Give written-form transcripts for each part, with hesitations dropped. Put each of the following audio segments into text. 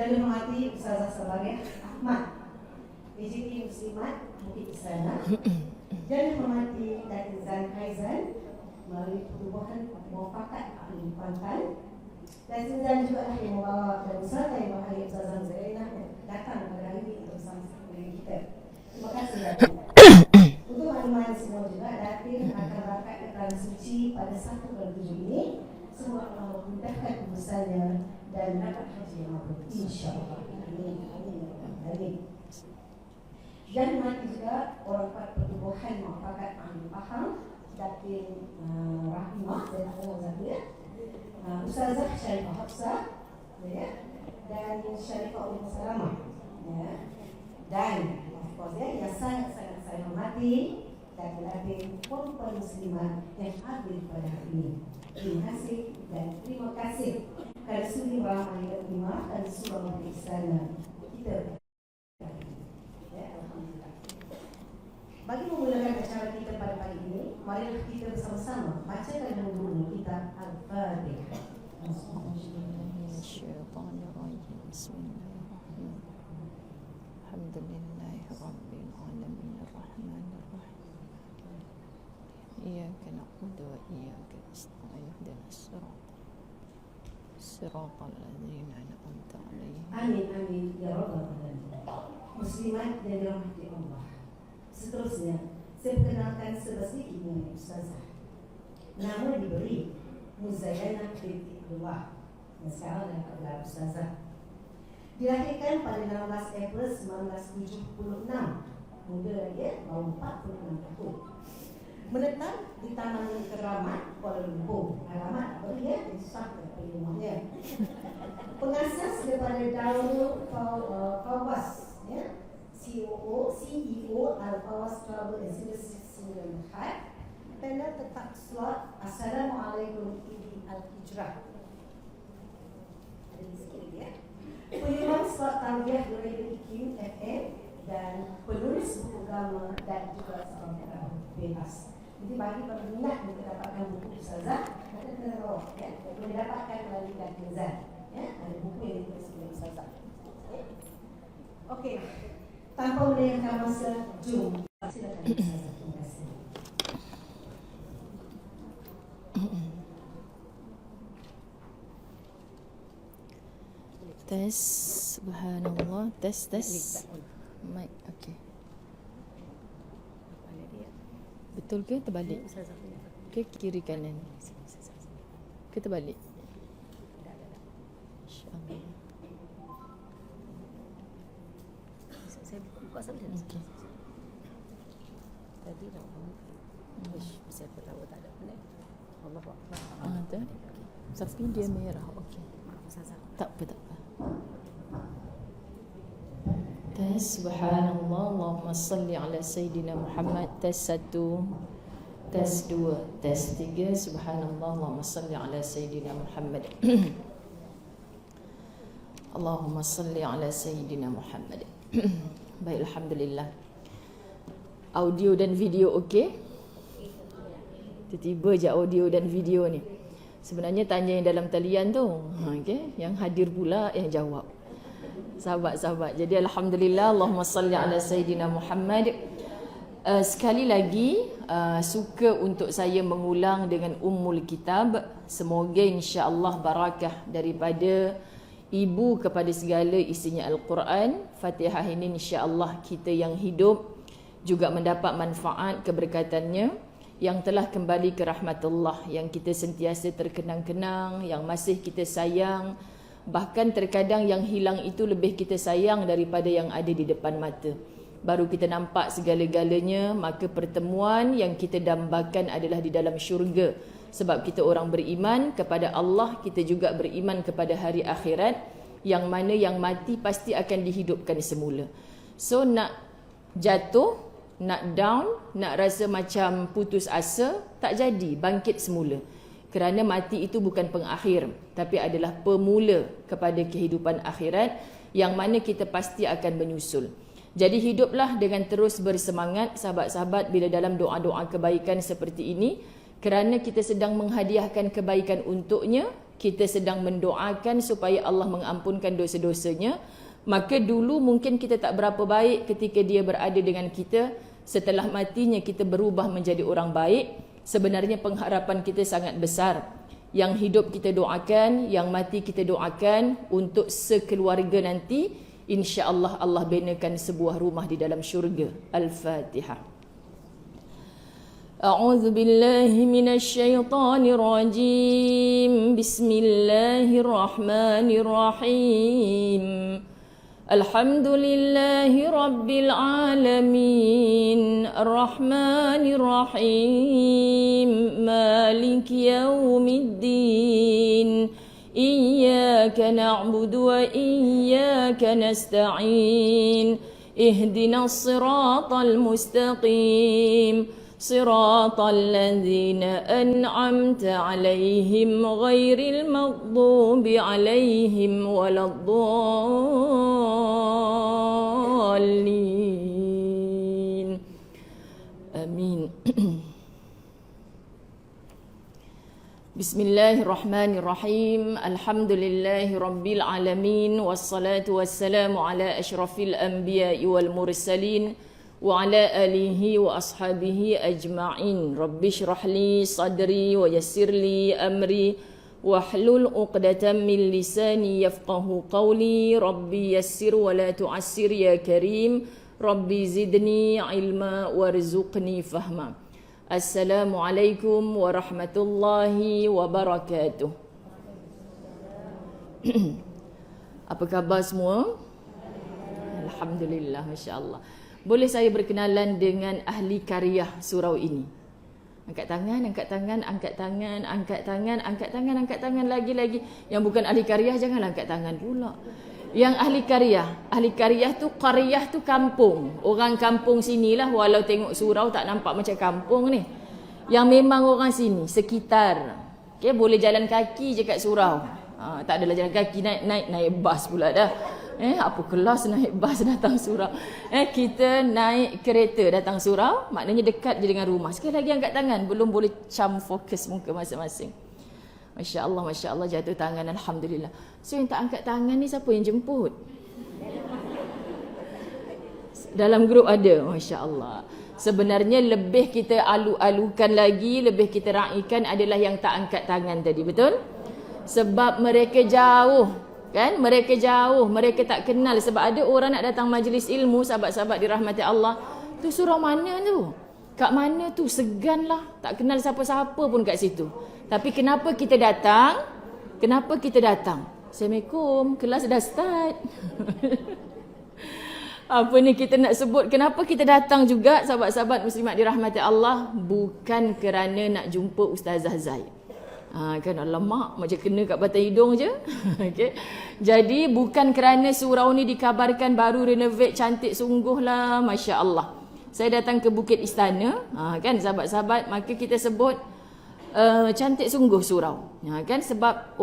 Yang dihormati Ustazah Sabariah Ahmad, PJT Muslimat Bukit Istana. Yang dihormati Datin Zan Haizan melalui pertubuhan Muafakat Ahli Kuantan. Dan Zan juga lah yang membawa dan usaha yang berhari Ustazah Zainah datang pada hari ini untuk bersama-sama dengan kita. Terima kasih Datin. Untuk makluman semua juga, Datin akan berangkat ke Tanah Suci pada 1 bulan 7 ini. Semoga Allah memudahkan urusannya dan dapat haji yang mabrur, insya-Allah. Amin. Amin. Dan mati juga orang kuat pertubuhan Muafakat Ahli Pahang, Datin Rahimah dan Allah Zahir, Ustazah Syarifah Hafsah, ya, dan Syarifah Umm Salamah, ya, dan of course ya, yang sangat-sangat saya hormati dan Datin perempuan muslimah yang hadir pada hari ini. Terima kasih dan terima kasih kerana sudi beramai dan terima dan surah di istana kita. Ya, alhamdulillah. Bagi memulakan acara kita pada pagi ini, marilah kita bersama-sama bacakan dulu kitab Al-Fatihah. Bismillahirrahmanirrahim. Alhamdulillahirabbil alamin arrahmanirrahim. Iyyaka na'budu wa iyyaka nasta'in ihdinas siratal ladzina an'amta 'alaihim. Amin amin ya rabbal alamin. Muslimat dan dirahmati Allah. Seterusnya, saya perkenalkan sedikit mengenai Ustazah. Nama diberi Muzayyana binti Abdullah yang sekarang adalah gelar Ustazah. Dilahirkan pada 16 April 1976. Muda lagi ya, baru 46 tahun. Menetap di Taman Keramat, Kuala Lumpur. Alamat apa dia? Susah dari rumahnya. Pengasas daripada Darul Fawwas, ya, CEO Al-Fawwas Travel and Services Limited. Panel tetap slot Assalamualaikum Idi Al-Hijrah. Ada di sikit lagi ya. Penyumbang slot tarbiyah di Radio IQ FM dan penulis buku agama dan juga seorang pengarang bebas. Jadi bagi peminat untuk dapatkan buku Ustazah, ada kena rawat ya. Boleh dapatkan melalui Datin Zan. Ya, ada buku yang ditulis oleh Ustazah. Okey. Tanpa melengahkan masa, jom. Silakan Ustazah. Terima kasih. Tes, subhanallah, tes. Mic, okey. Betul ke terbalik? Ke kiri kanan? Ke terbalik? InsyaAllah. Saya buka saja. Okey. Tadi dah saya tahu tak ada benda. Allahu Akbar. Ada. Tapi dia merah. Okey. Tak apa. Tes, subhanallah, Allahumma salli ala Sayyidina Muhammad. Tes 1, tes 2, tes 3, subhanallah, Allahumma salli ala Sayyidina Muhammad. Allahumma salli ala Sayyidina Muhammad. Baik, alhamdulillah. Audio dan video okey? Tiba-tiba je audio dan video ni. Sebenarnya tanya yang dalam talian tu, okey, yang hadir pula yang jawab. Sahabat-sahabat. Jadi alhamdulillah, Allahumma salli ala Sayyidina Muhammad. Sekali lagi suka untuk saya mengulang dengan Ummul Kitab. Semoga insya-Allah barakah daripada ibu kepada segala isinya Al-Quran. Fatihah ini insya-Allah kita yang hidup juga mendapat manfaat keberkatannya, yang telah kembali ke rahmatullah, yang kita sentiasa terkenang-kenang, yang masih kita sayang. Bahkan terkadang yang hilang itu lebih kita sayang daripada yang ada di depan mata. Baru kita nampak segala-galanya, maka pertemuan yang kita dambakan adalah di dalam syurga. Sebab kita orang beriman kepada Allah, kita juga beriman kepada hari akhirat, yang mana yang mati pasti akan dihidupkan semula. So nak jatuh, nak down, nak rasa macam putus asa, tak jadi, bangkit semula. Kerana mati itu bukan pengakhir, tapi adalah pemula kepada kehidupan akhirat, yang mana kita pasti akan menyusul. Jadi hiduplah dengan terus bersemangat sahabat-sahabat bila dalam doa-doa kebaikan seperti ini, kerana kita sedang menghadiahkan kebaikan untuknya, kita sedang mendoakan supaya Allah mengampunkan dosa-dosanya, maka dulu mungkin kita tak berapa baik ketika dia berada dengan kita. Setelah matinya kita berubah menjadi orang baik. Sebenarnya pengharapan kita sangat besar. Yang hidup kita doakan, yang mati kita doakan, untuk sekeluarga nanti insya-Allah Allah binakan sebuah rumah di dalam syurga. Al-Fatihah. A'udzu billahi minasy syaithanir rajim. Bismillahirrahmanirrahim. Alhamdulillahi rabbil alamin, arrahmanir rahim, maliki yaumiddin, iyyaka na'budu wa iyyaka nasta'in, ihdinas siratal mustaqim, siratal ladzina an'amta 'alaihim ghairil maghdubi 'alaihim waladdallin. Amin. Bismillahirrahmanirrahim. Alhamdulillahi rabbil alamin, wassalatu wassalamu ala asyrafil anbiya'i wal mursalin wa ala alihi wa ashabihi ajma'in. Rabbi shrah li sadri wa yassir li amri wahlul 'uqdatam min lisani yafqahu qawli. Rabbi yassir wa la tu'assir ya karim. Rabbi zidni ilma warzuqni fahma. Assalamualaikum warahmatullahi wabarakatuh. Apa khabar semua? Alhamdulillah, masya-Allah. Boleh saya berkenalan dengan ahli karyah surau ini? Angkat tangan, angkat tangan, angkat tangan, angkat tangan, angkat tangan, angkat tangan, lagi-lagi. Yang bukan ahli karyah janganlah angkat tangan pula. Yang ahli karyah tu, qaryah tu kampung. Orang kampung sinilah, walau tengok surau tak nampak macam kampung ni. Yang memang orang sini, sekitar. Okay, boleh jalan kaki je kat surau. Tak adalah jalan kaki, naik bas pula dah. Apa kelas naik bas datang surau. Kita naik kereta datang surau, maknanya dekat je dengan rumah. Sekali lagi angkat tangan, belum boleh cam fokus muka masing-masing. Masya Allah, jatuh tangan, alhamdulillah. So yang tak angkat tangan ni siapa yang jemput? Dalam grup ada, Masya Allah. Sebenarnya lebih kita alu-alukan lagi, lebih kita raikan adalah yang tak angkat tangan tadi, betul? Sebab mereka jauh, kan? Mereka jauh, mereka tak kenal. Sebab ada orang nak datang majlis ilmu, sahabat-sahabat dirahmati Allah. Tu surau mana tu? Kat mana tu? Segan lah. Tak kenal siapa-siapa pun kat situ. Tapi kenapa kita datang? Kenapa kita datang? Assalamualaikum, kelas dah start. Apa ni kita nak sebut? Kenapa kita datang juga, sahabat-sahabat muslimat dirahmati Allah? Bukan kerana nak jumpa Ustazah Zai. Kan alamak, macam kena kat batang hidung je. Okay. Jadi bukan kerana surau ni dikabarkan baru renovate, cantik sungguh lah, Masya Allah. Saya datang ke Bukit Istana, kan sahabat-sahabat, maka kita sebut cantik sungguh surau. Kan sebab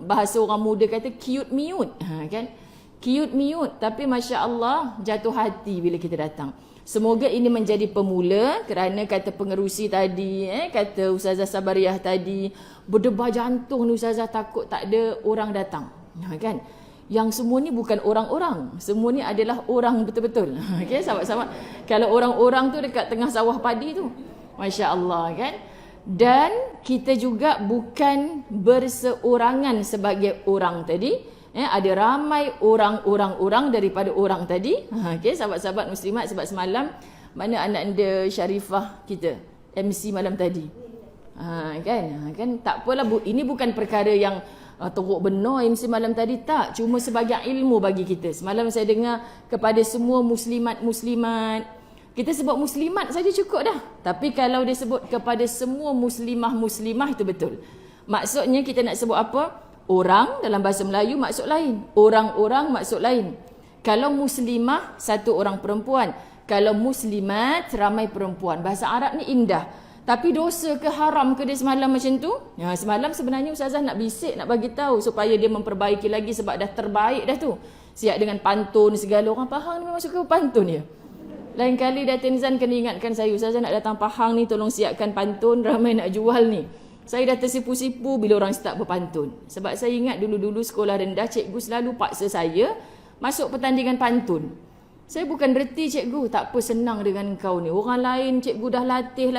bahasa orang muda kata cute miut, kan? Cute miut, tapi Masya Allah jatuh hati bila kita datang. Semoga ini menjadi pemula, kerana kata pengerusi tadi, kata Ustazah Sabariah tadi, berdebar jantung ni Ustazah, takut tak ada orang datang. Kan? Yang semua ni bukan orang-orang, semua ni adalah orang betul-betul. Okay, sahabat-sahabat, kalau orang-orang tu dekat tengah sawah padi tu, Masya Allah, kan? Dan kita juga bukan berseorangan sebagai orang tadi. Ada ramai orang daripada orang tadi. Okay, sahabat-sahabat muslimat, sebab semalam mana anak anda Syarifah kita MC malam tadi. Kan tak apalah, ini bukan perkara yang teruk benar MC malam tadi, tak. Cuma sebagai ilmu bagi kita. Semalam saya dengar kepada semua muslimat-muslimat. Kita sebut muslimat saja cukup dah. Tapi kalau dia sebut kepada semua muslimah-muslimah, itu betul. Maksudnya kita nak sebut apa? Orang dalam bahasa Melayu maksud lain. Orang-orang maksud lain. Kalau muslimah, satu orang perempuan. Kalau muslimat, ramai perempuan. Bahasa Arab ni indah. Tapi dosa ke haram ke dia semalam macam tu? Ya, semalam sebenarnya Ustazah nak bisik, nak bagi tahu supaya dia memperbaiki lagi, sebab dah terbaik dah tu. Siap dengan pantun segala. Orang Pahang ni memang suka pantun ya. Lain kali Datin Zan kena ingatkan saya, Ustazah nak datang Pahang ni, tolong siapkan pantun, ramai nak jual ni. Saya dah tersipu-sipu bila orang start berpantun. Sebab saya ingat dulu-dulu sekolah rendah, cikgu selalu paksa saya masuk pertandingan pantun. Saya bukan reti cikgu, tak apa senang dengan kau ni. Orang lain cikgu dah latih,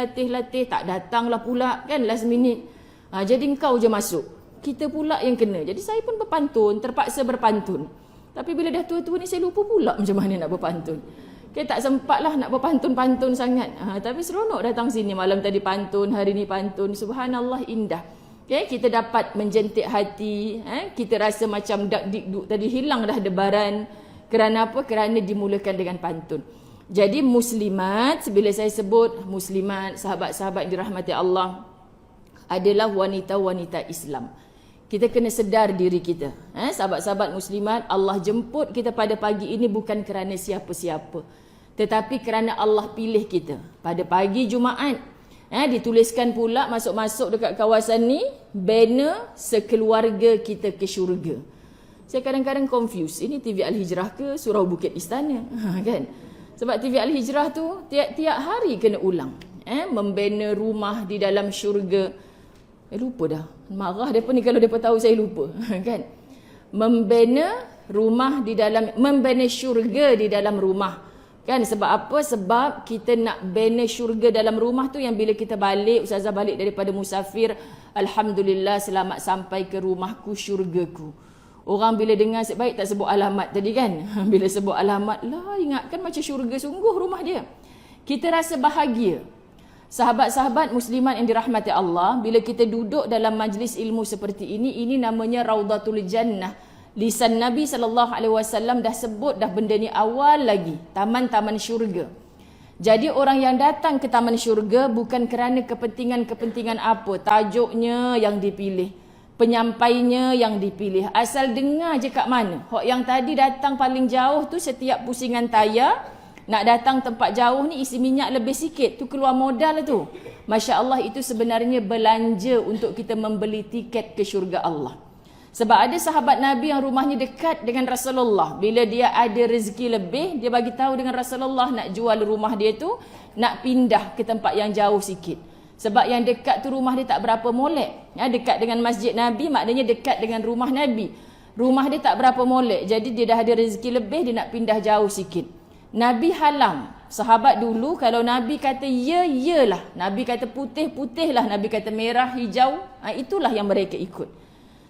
tak datanglah pula kan last minute. Jadi kau je masuk. Kita pula yang kena. Jadi saya pun berpantun, terpaksa berpantun. Tapi bila dah tua-tua ni saya lupa pula macam mana nak berpantun. Tak sempat lah nak berpantun-pantun sangat. Tapi seronok datang sini. Malam tadi pantun, hari ni pantun. Subhanallah, indah. Kita dapat menjentik hati. Kita rasa macam dak-dik-duk tadi hilang dah debaran. Kerana apa? Kerana dimulakan dengan pantun. Jadi muslimat, bila saya sebut muslimat, sahabat-sahabat yang dirahmati Allah, adalah wanita-wanita Islam. Kita kena sedar diri kita. Sahabat-sahabat muslimat, Allah jemput kita pada pagi ini bukan kerana siapa-siapa. Tetapi kerana Allah pilih kita. Pada pagi Jumaat, dituliskan pula masuk-masuk dekat kawasan ni, banner sekeluarga kita ke syurga. Saya kadang-kadang confuse. Ini TV Al-Hijrah ke Surau Bukit Istana? Kan? Sebab TV Al-Hijrah tu tiap-tiap hari kena ulang. Membana rumah di dalam syurga. Lupa dah. Marah mereka ni kalau mereka tahu saya lupa. Kan? Membana rumah di dalam, membana syurga di dalam rumah. Kan? Sebab apa? Sebab kita nak bina syurga dalam rumah tu yang bila kita balik, ustazah balik daripada musafir, alhamdulillah selamat sampai ke rumahku, syurgaku. Orang bila dengar baik tak sebut alamat tadi kan? Bila sebut alamat, lah ingatkan macam syurga sungguh rumah dia. Kita rasa bahagia. Sahabat-sahabat muslimat yang dirahmati Allah, bila kita duduk dalam majlis ilmu seperti ini namanya Raudatul Jannah. Lisan Nabi SAW dah sebut dah benda ni awal lagi. Taman-taman syurga. Jadi orang yang datang ke taman syurga bukan kerana kepentingan-kepentingan apa. Tajuknya yang dipilih. Penyampainya yang dipilih. Asal dengar je kat mana. Hak yang tadi datang paling jauh tu setiap pusingan tayar. Nak datang tempat jauh ni isi minyak lebih sikit. Tu keluar modal tu. Masya Allah itu sebenarnya belanja untuk kita membeli tiket ke syurga Allah. Sebab ada sahabat Nabi yang rumahnya dekat dengan Rasulullah. Bila dia ada rezeki lebih, dia bagi tahu dengan Rasulullah nak jual rumah dia tu, nak pindah ke tempat yang jauh sikit. Sebab yang dekat tu rumah dia tak berapa molek. Dekat dengan masjid Nabi, maknanya dekat dengan rumah Nabi. Rumah dia tak berapa molek. Jadi dia dah ada rezeki lebih, dia nak pindah jauh sikit. Nabi halang. Sahabat dulu kalau Nabi kata ya, yalah. Nabi kata putih, putihlah. Nabi kata merah, hijau. Itulah yang mereka ikut.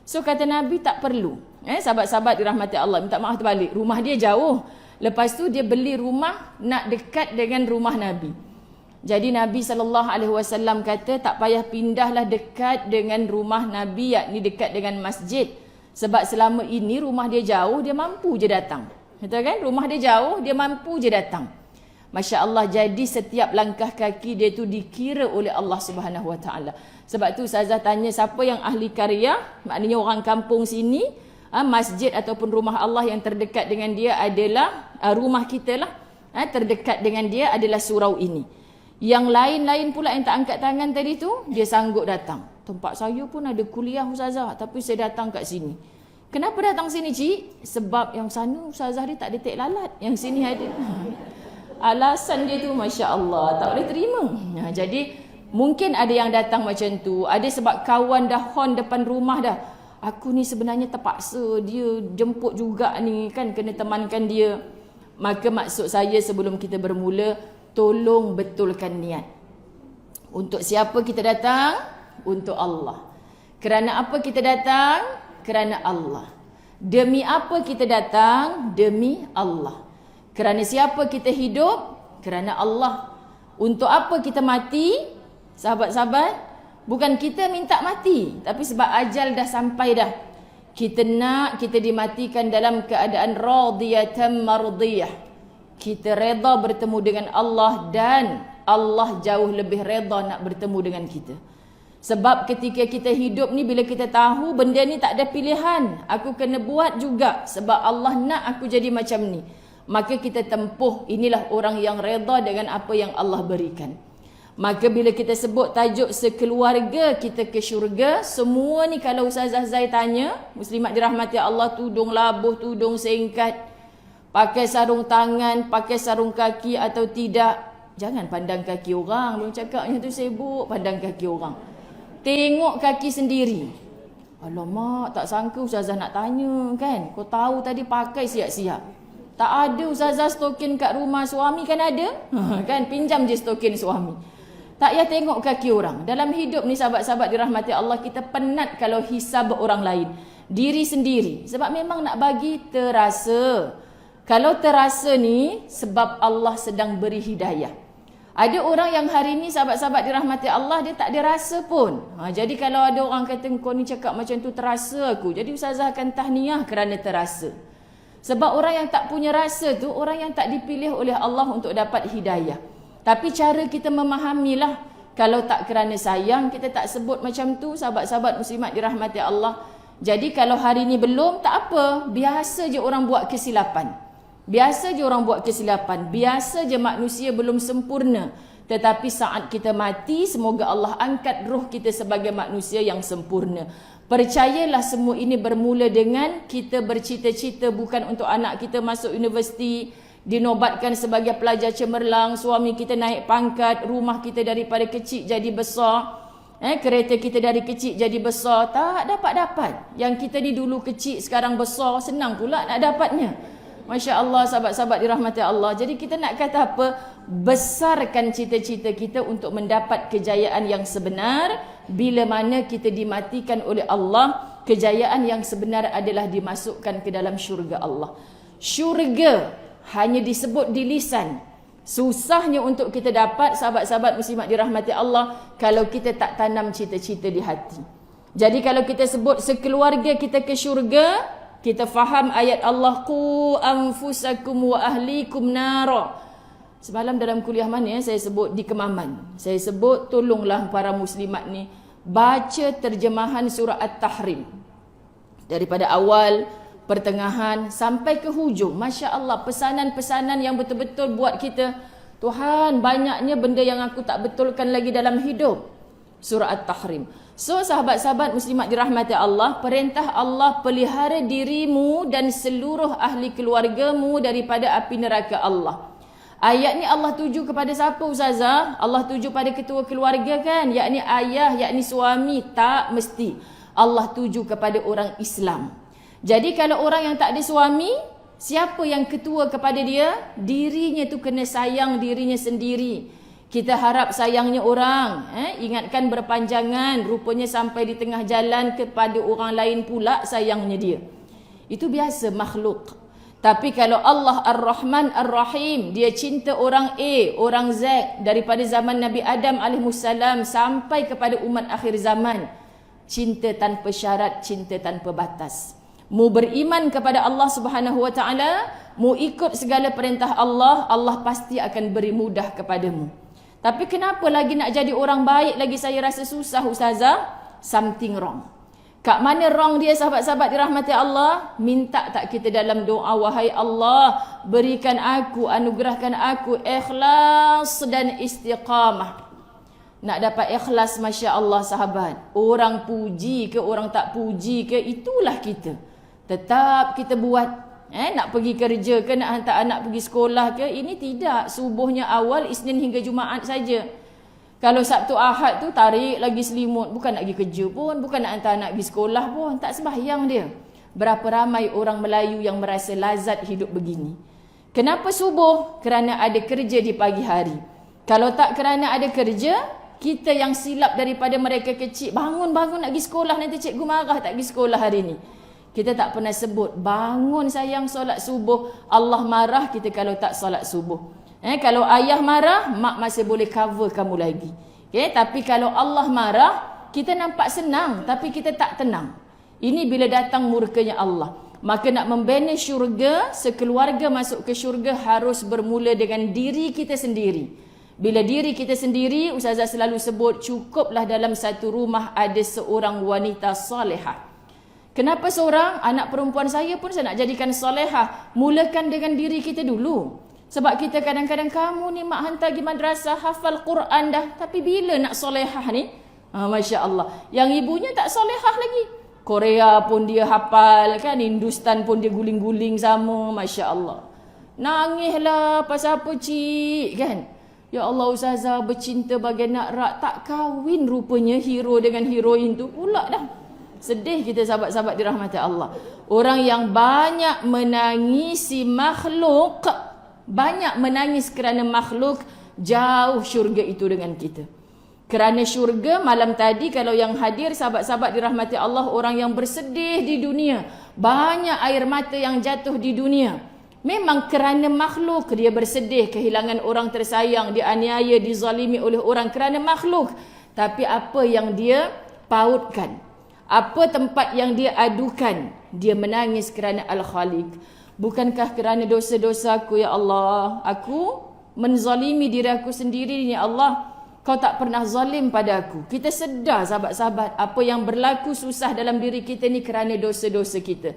So kata Nabi tak perlu. Sahabat-sahabat dirahmati Allah, minta maaf terbalik. Rumah dia jauh. Lepas tu dia beli rumah nak dekat dengan rumah Nabi. Jadi Nabi SAW kata tak payah pindahlah dekat dengan rumah Nabi, yakni dekat dengan masjid. Sebab selama ini rumah dia jauh, dia mampu je datang. Betul kan? Rumah dia jauh, dia mampu je datang. Masya Allah, jadi setiap langkah kaki dia tu dikira oleh Allah Subhanahu Wa Taala. Sebab tu Ustazah tanya siapa yang ahli karya, maknanya orang kampung sini, masjid ataupun rumah Allah yang terdekat dengan dia adalah rumah kita lah. Terdekat dengan dia adalah surau ini. Yang lain-lain pula yang tak angkat tangan tadi tu, dia sanggup datang. Tempat saya pun ada kuliah Ustazah, tapi saya datang kat sini. Kenapa datang sini cik? Sebab yang sana Ustazah dia tak ada tek lalat, yang sini ada. Alasan dia tu Masya Allah tak boleh terima. Jadi mungkin ada yang datang macam tu. Ada sebab kawan dah hon depan rumah dah. Aku ni sebenarnya terpaksa dia jemput juga ni kan, kena temankan dia. Maka maksud saya sebelum kita bermula, tolong betulkan niat. Untuk siapa kita datang? Untuk Allah. Kerana apa kita datang? Kerana Allah. Demi apa kita datang? Demi Allah. Kerana siapa kita hidup? Kerana Allah. Untuk apa kita mati? Sahabat-sahabat, bukan kita minta mati, tapi sebab ajal dah sampai dah. Kita nak kita dimatikan dalam keadaan radiyatan mardiyah. Kita reda bertemu dengan Allah dan Allah jauh lebih reda nak bertemu dengan kita. Sebab ketika kita hidup ni, bila kita tahu benda ni tak ada pilihan, aku kena buat juga sebab Allah nak aku jadi macam ni, maka kita tempuh. Inilah orang yang reda dengan apa yang Allah berikan. Maka bila kita sebut tajuk sekeluarga kita ke syurga, semua ni kalau Ustazah Zai tanya, muslimat dirahmati Allah, tudung labuh, tudung singkat, pakai sarung tangan, pakai sarung kaki atau tidak, jangan pandang kaki orang. Belum cakapnya tu sibuk pandang kaki orang. tengok kaki sendiri. Alamak, tak sangka ustazah nak tanya kan. Kau tahu tadi pakai siap-siap. Tak ada ustazah stokin kat rumah suami kan ada? Kan pinjam je stokin suami. Tak payah tengok kaki orang. Dalam hidup ni sahabat-sahabat dirahmati Allah, kita penat kalau hisab orang lain. Diri sendiri. Sebab memang nak bagi terasa. Kalau terasa ni sebab Allah sedang beri hidayah. Ada orang yang hari ni sahabat-sahabat dirahmati Allah, dia tak ada rasa pun. Jadi kalau ada orang kata kau ni cakap macam tu terasa aku. Jadi ustazah akan tahniah kerana terasa. Sebab orang yang tak punya rasa tu, orang yang tak dipilih oleh Allah untuk dapat hidayah. Tapi cara kita memahamilah. Kalau tak kerana sayang, kita tak sebut macam tu. Sahabat-sahabat muslimat dirahmati Allah. Jadi kalau hari ni belum, tak apa. Biasa je orang buat kesilapan. Biasa je orang buat kesilapan. Biasa je manusia belum sempurna. Tetapi saat kita mati, semoga Allah angkat roh kita sebagai manusia yang sempurna. Percayalah semua ini bermula dengan kita bercita-cita bukan untuk anak kita masuk universiti, dinobatkan sebagai pelajar cemerlang, suami kita naik pangkat, rumah kita daripada kecil jadi besar, kereta kita dari kecil jadi besar. Tak dapat-dapat. Yang kita ni dulu kecil, sekarang besar, senang pula nak dapatnya. Masya Allah, sahabat-sahabat dirahmati Allah. Jadi kita nak kata apa? Besarkan cita-cita kita untuk mendapat kejayaan yang sebenar. Bila mana kita dimatikan oleh Allah, kejayaan yang sebenar adalah dimasukkan ke dalam syurga Allah. Syurga hanya disebut di lisan. Susahnya untuk kita dapat, sahabat-sahabat muslimat dirahmati Allah, kalau kita tak tanam cita-cita di hati. Jadi kalau kita sebut sekeluarga kita ke syurga, kita faham ayat Allah, qu anfusakum wa ahlikum nara. Semalam dalam kuliah mana saya sebut di Kemaman. Saya sebut tolonglah para muslimat ni baca terjemahan surah At-Tahrim. Daripada awal, pertengahan sampai ke hujung. Masya Allah, pesanan-pesanan yang betul-betul buat kita, Tuhan, banyaknya benda yang aku tak betulkan lagi dalam hidup. Surah At-Tahrim. So sahabat-sahabat muslimat dirahmati Allah, perintah Allah, pelihara dirimu dan seluruh ahli keluargamu daripada api neraka Allah. Ayat ni Allah tuju kepada siapa ustazah? Allah tuju pada ketua keluarga kan? Yakni ayah, yakni suami? Tak mesti. Allah tuju kepada orang Islam. Jadi kalau orang yang tak ada suami, siapa yang ketua kepada dia? Dirinya tu kena sayang dirinya sendiri. Kita harap sayangnya orang, ingatkan berpanjangan, rupanya sampai di tengah jalan kepada orang lain pula sayangnya dia. Itu biasa makhluk. Tapi kalau Allah Ar-Rahman Ar-Rahim, dia cinta orang A, orang Z, daripada zaman Nabi Adam AS sampai kepada umat akhir zaman. Cinta tanpa syarat, cinta tanpa batas. Mu beriman kepada Allah Subhanahu Wa Taala, mu ikut segala perintah Allah, Allah pasti akan beri mudah kepadamu. Tapi kenapa lagi nak jadi orang baik lagi saya rasa susah ustazah? Something wrong. Kat mana wrong dia sahabat-sahabat dirahmati Allah? Minta tak kita dalam doa, wahai Allah, berikan aku, anugerahkan aku ikhlas dan istiqamah. Nak dapat ikhlas, Masya Allah sahabat. Orang puji ke, orang tak puji ke, itulah kita. Tetap kita buat. Nak pergi kerja ke, nak hantar anak pergi sekolah ke, ini tidak. Subuhnya awal, Isnin hingga Jumaat saja. Kalau Sabtu Ahad tu tarik lagi selimut. Bukan nak pergi kerja pun, bukan nak hantar anak pergi sekolah pun. Tak sembahyang dia. Berapa ramai orang Melayu yang merasa lazat hidup begini. Kenapa subuh? Kerana ada kerja di pagi hari. Kalau tak kerana ada kerja, kita yang silap daripada mereka kecil, bangun-bangun nak pergi sekolah, nanti cikgu marah tak pergi sekolah hari ni. Kita tak pernah sebut, bangun sayang solat subuh. Allah marah kita kalau tak solat subuh. Kalau ayah marah, mak masih boleh cover kamu lagi. Tapi kalau Allah marah, kita nampak senang, tapi kita tak tenang. Ini bila datang murkanya Allah. Maka nak membina syurga, sekeluarga masuk ke syurga harus bermula dengan diri kita sendiri. Bila diri kita sendiri, ustazah selalu sebut, cukuplah dalam satu rumah ada seorang wanita salihah. Kenapa seorang? Anak perempuan saya pun saya nak jadikan solehah. Mulakan dengan diri kita dulu. Sebab kita kadang-kadang, kamu ni mak hantar pergi madrasah, hafal Quran dah. Tapi bila nak solehah ni? Masya Allah. Yang ibunya tak solehah lagi. Korea pun dia hafal kan. Hindustan pun dia guling-guling sama. Masya Allah. Nangislah pasal apa cik kan. Ya Allah ustazah bercinta bagai nak rak, tak kahwin rupanya hero dengan heroin tu pula dah. Sedih kita sahabat-sahabat dirahmati Allah. Orang yang banyak menangisi makhluk, banyak menangis kerana makhluk, jauh syurga itu dengan kita. Kerana syurga malam tadi kalau yang hadir sahabat-sahabat dirahmati Allah, orang yang bersedih di dunia, banyak air mata yang jatuh di dunia. Memang kerana makhluk dia bersedih, kehilangan orang tersayang, dianiaya, dizalimi oleh orang kerana makhluk. Tapi apa yang dia pautkan, apa tempat yang dia adukan, dia menangis kerana Al-Khaliq. Bukankah kerana dosa-dosaku ya Allah, aku menzalimi diri aku sendiri ya Allah, Kau tak pernah zalim pada aku. Kita sedar sahabat-sahabat, apa yang berlaku susah dalam diri kita ni kerana dosa-dosa kita.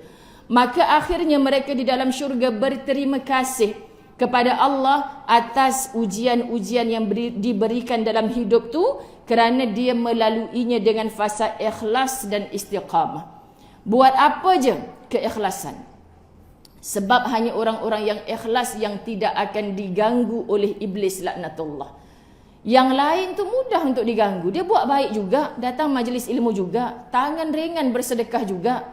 Maka akhirnya mereka di dalam syurga berterima kasih kepada Allah atas ujian-ujian yang diberikan dalam hidup tu, kerana dia melaluinya dengan fasa ikhlas dan istiqamah. Buat apa je keikhlasan? Sebab hanya orang-orang yang ikhlas yang tidak akan diganggu oleh iblis laknatullah. Yang lain tu mudah untuk diganggu. Dia buat baik juga, datang majlis ilmu juga, tangan ringan bersedekah juga.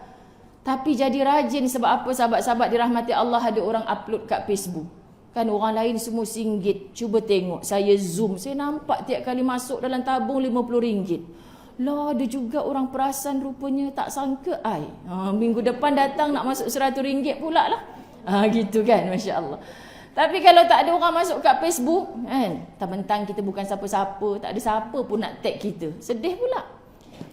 Tapi jadi rajin sebab apa sahabat-sahabat dirahmati Allah, ada orang upload kat Facebook. Kan orang lain semua RM1. Cuba tengok, saya zoom, saya nampak tiap kali masuk dalam tabung RM50. Lah, ada juga orang perasan rupanya, tak sangka ai. Minggu depan datang nak masuk RM100 pula lah. Gitu kan, Masya Allah. Tapi kalau tak ada orang masuk kat Facebook, kan, mentang kita bukan siapa-siapa, tak ada siapa pun nak tag kita. Sedih pula.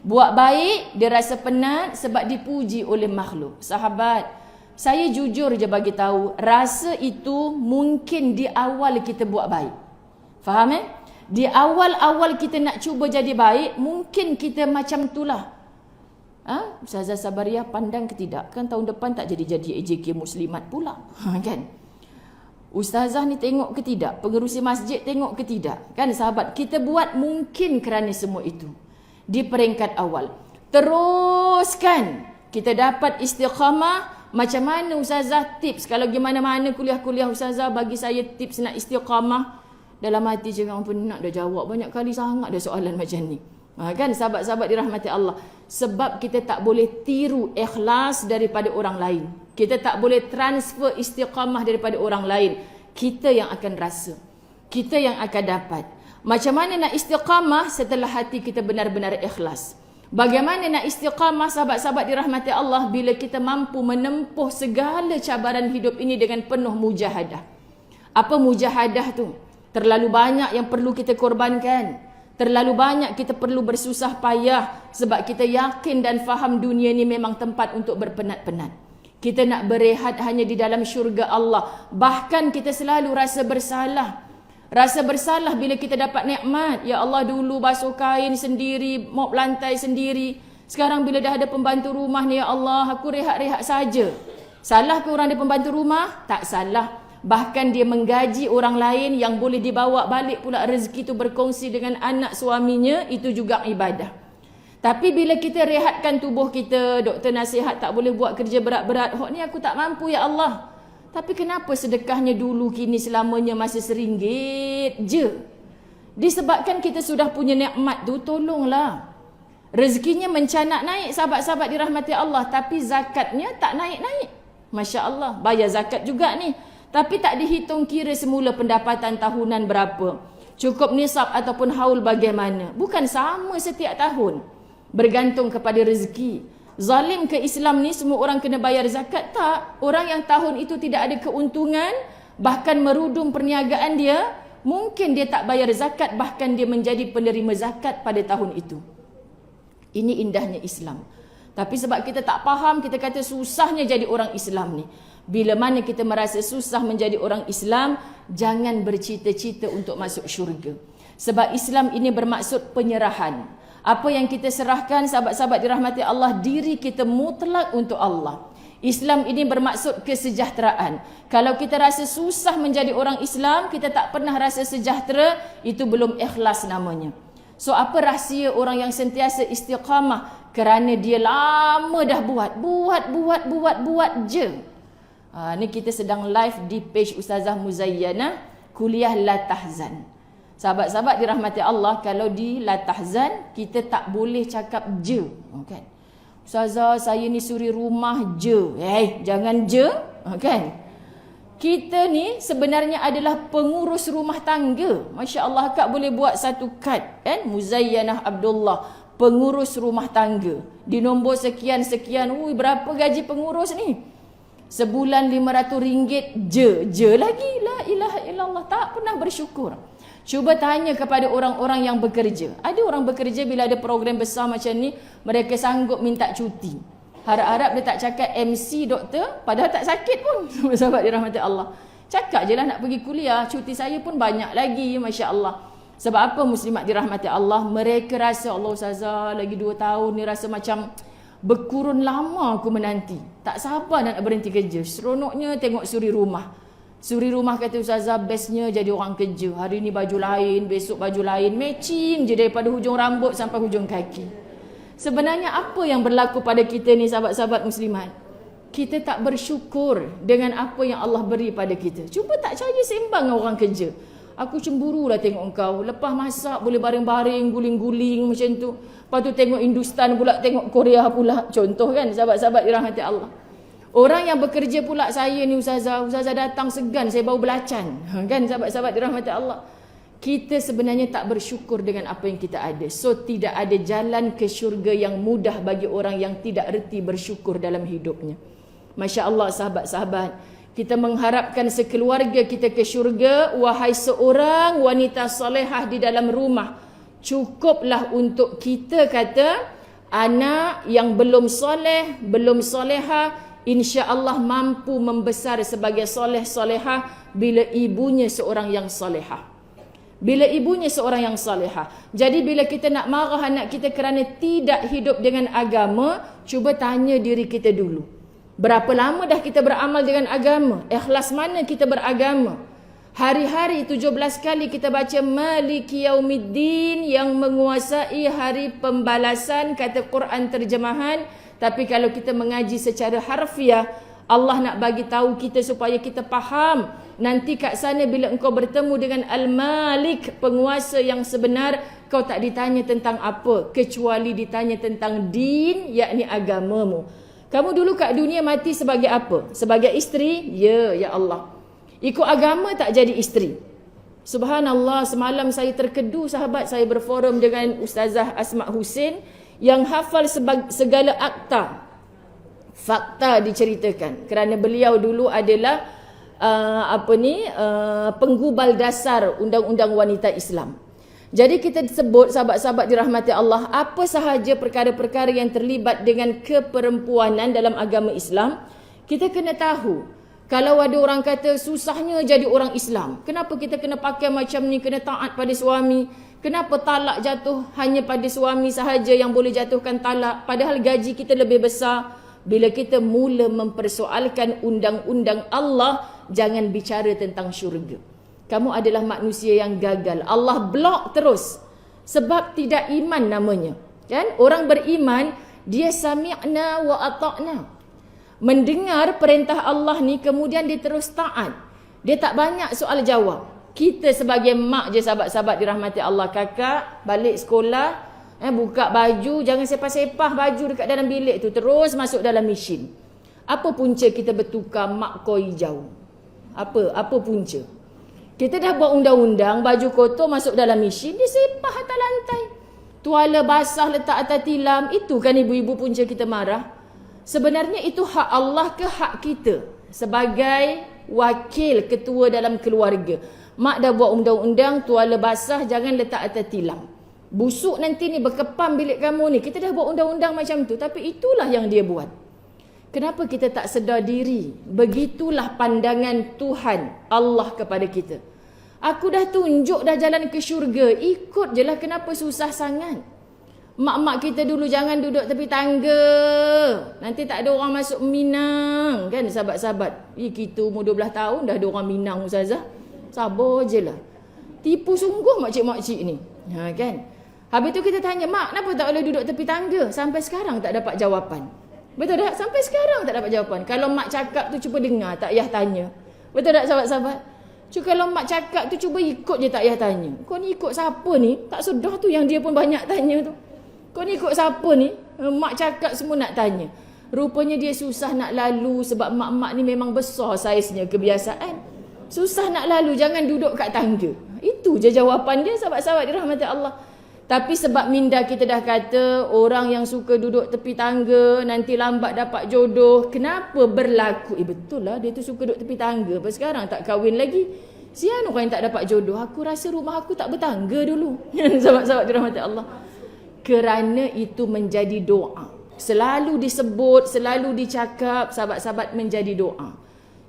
Buat baik, dia rasa penat sebab dipuji oleh makhluk. Sahabat, saya jujur je bagi tahu, rasa itu mungkin di awal kita buat baik. Faham Di awal-awal kita nak cuba jadi baik, mungkin kita macam itulah. Ustazah Sabariah pandang ke tidak? Kan tahun depan tak jadi AJK Muslimat pula. Kan? Ustazah ni tengok ke tidak? Pengerusi masjid tengok ke tidak? Kan sahabat, kita buat mungkin kerana semua itu. Di peringkat awal. Teruskan. Kita dapat istiqamah. Macam mana ustazah tips? Kalau gimana mana kuliah-kuliah ustazah bagi saya tips nak istiqamah. Dalam hati jangan pernah dah jawab. Banyak kali sangat dah soalan macam ni. Kan sahabat-sahabat dirahmati Allah. Sebab kita tak boleh tiru ikhlas daripada orang lain. Kita tak boleh transfer istiqamah daripada orang lain. Kita yang akan rasa. Kita yang akan dapat. Macam mana nak istiqamah setelah hati kita benar-benar ikhlas? Bagaimana nak istiqamah sahabat-sahabat dirahmati Allah bila kita mampu menempuh segala cabaran hidup ini dengan penuh mujahadah? Apa mujahadah tu? Terlalu banyak yang perlu kita korbankan. Terlalu banyak kita perlu bersusah payah sebab kita yakin dan faham dunia ni memang tempat untuk berpenat-penat. Kita nak berehat hanya di dalam syurga Allah. Bahkan kita selalu rasa bersalah. Rasa bersalah bila kita dapat nikmat. Ya Allah, dulu basuh kain sendiri, mop lantai sendiri. Sekarang bila dah ada pembantu rumah ni, ya Allah, aku rehat-rehat saja. Salah ke orang ada pembantu rumah? Tak salah. Bahkan dia menggaji orang lain yang boleh dibawa balik pula rezeki itu berkongsi dengan anak suaminya, itu juga ibadah. Tapi bila kita rehatkan tubuh kita, doktor nasihat tak boleh buat kerja berat-berat. Hok ni aku tak mampu ya Allah. Tapi kenapa sedekahnya dulu kini selamanya masih RM1 je? Disebabkan kita sudah punya nikmat tu, tolonglah. Rezekinya mencanak naik sahabat-sahabat dirahmati Allah. Tapi zakatnya tak naik-naik. Masya Allah, bayar zakat juga ni. Tapi tak dihitung kira semula pendapatan tahunan berapa. Cukup nisab ataupun haul bagaimana. Bukan sama setiap tahun. Bergantung kepada rezeki. Zalim ke Islam ni semua orang kena bayar zakat? Tak. Orang yang tahun itu tidak ada keuntungan, bahkan merudum perniagaan dia, mungkin dia tak bayar zakat, bahkan dia menjadi penerima zakat pada tahun itu. Ini indahnya Islam. Tapi sebab kita tak faham, kita kata susahnya jadi orang Islam ni. Bila mana kita merasa susah menjadi orang Islam, jangan bercita-cita untuk masuk syurga. Sebab Islam ini bermaksud penyerahan. Apa yang kita serahkan sahabat-sahabat dirahmati Allah, diri kita mutlak untuk Allah. Islam ini bermaksud kesejahteraan. Kalau kita rasa susah menjadi orang Islam, kita tak pernah rasa sejahtera, itu belum ikhlas namanya. So apa rahsia orang yang sentiasa istiqamah? Kerana dia lama dah buat je. Ni kita sedang live di page Ustazah Muzayyanah, kuliah La Tahzan. Sahabat-sahabat dirahmati Allah, kalau di la tahzan, kita tak boleh cakap je. Kan? Ustazah, saya ni suri rumah je. Jangan je. Kan? Kita ni sebenarnya adalah pengurus rumah tangga. Masya Allah, Kak boleh buat satu kad. Kan? Muzayyanah Abdullah, pengurus rumah tangga. Di nombor sekian-sekian. Berapa gaji pengurus ni? Sebulan RM500 je lagi. La ilaha illallah. Tak pernah bersyukur. Cuba tanya kepada orang-orang yang bekerja. Ada orang bekerja bila ada program besar macam ni, mereka sanggup minta cuti. Harap-harap dia tak cakap MC doktor, padahal tak sakit pun. Sahabat dirahmati Allah. Cakap je lah nak pergi kuliah. Cuti saya pun banyak lagi. Masya Allah. Sebab apa muslimat dirahmati Allah? Mereka rasa, Allah Ustazah, lagi 2 tahun ni rasa macam berkurun lama aku menanti. Tak sabar nak berhenti kerja. Seronoknya tengok suri rumah. Suri rumah kata Ustazah, bestnya jadi orang kerja. Hari ni baju lain, besok baju lain. Matching je daripada hujung rambut sampai hujung kaki. Sebenarnya apa yang berlaku pada kita ni sahabat-sahabat muslimat? Kita tak bersyukur dengan apa yang Allah beri pada kita. Cuba tak cari sembang dengan orang kerja. Aku cemburulah tengok kau. Lepas masak boleh baring-baring, guling-guling macam tu. Lepas tu tengok Hindustan pula, tengok Korea pula. Contoh kan sahabat-sahabat dirahmati Allah. Orang yang bekerja pula, saya ni Ustazah datang segan, saya bau belacan. Kan sahabat-sahabat dirahmati Allah. Kita sebenarnya tak bersyukur dengan apa yang kita ada. So tidak ada jalan ke syurga yang mudah bagi orang yang tidak reti bersyukur dalam hidupnya. Masya Allah sahabat-sahabat. Kita mengharapkan sekeluarga kita ke syurga. Wahai seorang wanita salehah di dalam rumah, cukuplah untuk kita kata, anak yang belum soleh, belum solehah, insya-Allah mampu membesar sebagai soleh-solehah bila ibunya seorang yang solehah. Bila ibunya seorang yang solehah. Jadi bila kita nak marah anak kita kerana tidak hidup dengan agama, cuba tanya diri kita dulu. Berapa lama dah kita beramal dengan agama? Ikhlas mana kita beragama? Hari-hari 17 kali kita baca Maliki Yaumiddin, yang menguasai hari pembalasan, kata Quran terjemahan. Tapi kalau kita mengaji secara harfiah, Allah nak bagi tahu kita supaya kita faham. Nanti kat sana bila engkau bertemu dengan Al-Malik, penguasa yang sebenar, kau tak ditanya tentang apa, kecuali ditanya tentang din, yakni agamamu. Kamu dulu kat dunia mati sebagai apa? Sebagai isteri? Ya Allah. Ikut agama tak jadi isteri. Subhanallah, semalam saya terkedu sahabat, saya berforum dengan Ustazah Asma Hussein yang hafal segala akta. Fakta diceritakan kerana beliau dulu adalah penggubal dasar undang-undang wanita Islam. Jadi kita sebut sahabat-sahabat dirahmati Allah, apa sahaja perkara-perkara yang terlibat dengan keperempuanan dalam agama Islam, kita kena tahu. Kalau ada orang kata susahnya jadi orang Islam, kenapa kita kena pakai macam ni, kena taat pada suami? Kenapa talak jatuh hanya pada suami sahaja yang boleh jatuhkan talak, padahal gaji kita lebih besar? Bila kita mula mempersoalkan undang-undang Allah, jangan bicara tentang syurga. Kamu adalah manusia yang gagal. Allah blok terus. Sebab tidak iman namanya. Kan? Orang beriman, dia sami'na wa ata'na. Mendengar perintah Allah ni, kemudian dia terus taat. Dia tak banyak soal jawab. Kita sebagai mak je sahabat-sahabat dirahmati Allah. Kakak balik sekolah, buka baju, jangan sepah-sepah baju dekat dalam bilik tu, terus masuk dalam mesin. Apa punca kita bertukar mak kau hijau? Apa punca? Kita dah buat undang-undang, baju kotor masuk dalam mesin, dia sepah atas lantai. Tuala basah letak atas tilam, itu kan ibu-ibu punca kita marah. Sebenarnya itu hak Allah ke hak kita sebagai wakil ketua dalam keluarga? Mak dah buat undang-undang, tuala basah jangan letak atas tilam. Busuk nanti ni berkepam bilik kamu ni. Kita dah buat undang-undang macam tu, tapi itulah yang dia buat. Kenapa kita tak sedar diri? Begitulah pandangan Tuhan Allah kepada kita. Aku dah tunjuk dah jalan ke syurga, ikut je lah, kenapa susah sangat? Mak-mak kita dulu jangan duduk tepi tangga, nanti tak ada orang masuk Minang. Kan sahabat-sahabat? Kita umur 12 tahun dah ada orang Minang Ustazah. Sabar je lah. Tipu sungguh makcik-makcik ni. Kan? Habis tu kita tanya, mak kenapa tak boleh duduk tepi tangga? Sampai sekarang tak dapat jawapan. Betul tak? Sampai sekarang tak dapat jawapan. Kalau mak cakap tu cuba dengar, tak payah tanya. Betul tak sahabat-sahabat? Kalau mak cakap tu cuba ikut je, tak payah tanya. Kau ni ikut siapa ni? Tak sudah tu yang dia pun banyak tanya tu. Kau ni ikut siapa ni? Mak cakap semua nak tanya. Rupanya dia susah nak lalu sebab mak-mak ni memang besar saiznya, kebiasaan. Susah nak lalu, jangan duduk kat tangga. Itu je jawapan dia, sahabat-sahabat dirahmati Allah. Tapi sebab minda kita dah kata orang yang suka duduk tepi tangga nanti lambat dapat jodoh. Kenapa berlaku? Betul lah, dia tu suka duduk tepi tangga. Lepas sekarang tak kahwin lagi. Siapa orang yang tak dapat jodoh? Aku rasa rumah aku tak bertangga dulu. Sahabat-sahabat dirahmati Allah. Kerana itu menjadi doa. Selalu disebut, selalu dicakap, sahabat-sahabat menjadi doa.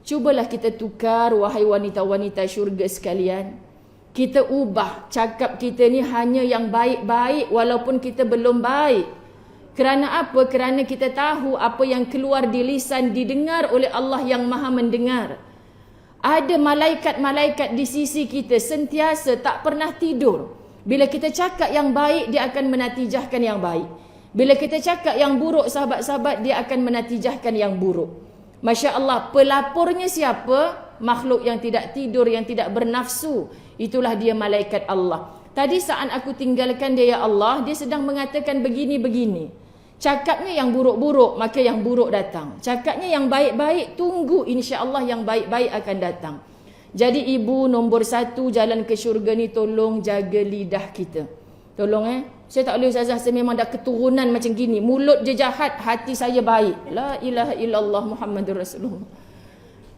Cubalah kita tukar, wahai wanita-wanita syurga sekalian. Kita ubah cakap kita ni hanya yang baik-baik walaupun kita belum baik. Kerana apa? Kerana kita tahu apa yang keluar di lisan didengar oleh Allah yang Maha mendengar. Ada malaikat-malaikat di sisi kita sentiasa tak pernah tidur. Bila kita cakap yang baik, dia akan menatijahkan yang baik. Bila kita cakap yang buruk, sahabat-sahabat, dia akan menatijahkan yang buruk. Masya Allah, pelapornya siapa? Makhluk yang tidak tidur, yang tidak bernafsu. Itulah dia malaikat Allah. Tadi saat aku tinggalkan dia, ya Allah, dia sedang mengatakan begini-begini. Cakapnya yang buruk-buruk, maka yang buruk datang. Cakapnya yang baik-baik, tunggu insya-Allah yang baik-baik akan datang. Jadi ibu nombor 1 jalan ke syurga ni, tolong jaga lidah kita. Tolong saya tak boleh ustazah, saya memang dah keturunan macam gini. Mulut je jahat, hati saya baik. La ilaha illallah Muhammadur Rasulullah.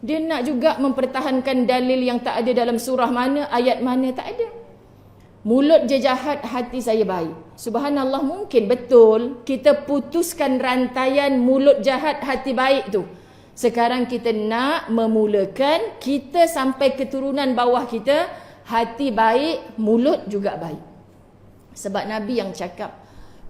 Dia nak juga mempertahankan dalil yang tak ada dalam surah mana, ayat mana, tak ada. Mulut je jahat, hati saya baik. Subhanallah, mungkin betul kita putuskan rantaian mulut jahat, hati baik tu. Sekarang kita nak memulakan, kita sampai keturunan bawah kita, hati baik, mulut juga baik. Sebab Nabi yang cakap,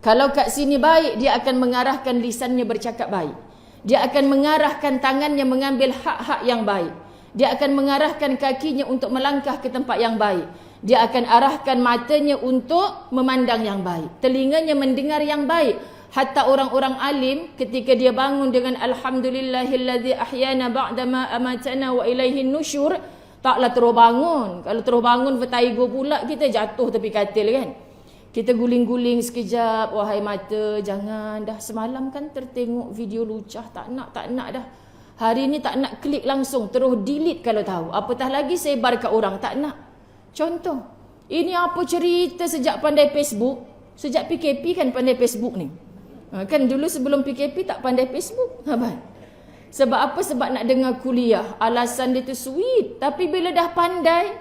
kalau kat sini baik, dia akan mengarahkan lisannya bercakap baik. Dia akan mengarahkan tangannya mengambil hak-hak yang baik. Dia akan mengarahkan kakinya untuk melangkah ke tempat yang baik. Dia akan arahkan matanya untuk memandang yang baik. Telinganya mendengar yang baik. Hatta orang-orang alim ketika dia bangun dengan Alhamdulillahillazi ahyana ba'dama amatana wa ilaihin nusyur, taklah terus bangun. Kalau terus bangun vertigo pula, kita jatuh tepi katil kan. Kita guling-guling sekejap, wahai mata, jangan dah. Semalam kan tertengok video lucah, tak nak dah. Hari ni tak nak klik langsung, terus delete kalau tahu. Apatah lagi sebar kat orang, tak nak. Contoh, ini apa cerita sejak pandai Facebook? Sejak PKP kan pandai Facebook ni. Kan dulu sebelum PKP tak pandai Facebook. Sebab apa? Sebab nak dengar kuliah. Alasan dia tu sweet. Tapi bila dah pandai,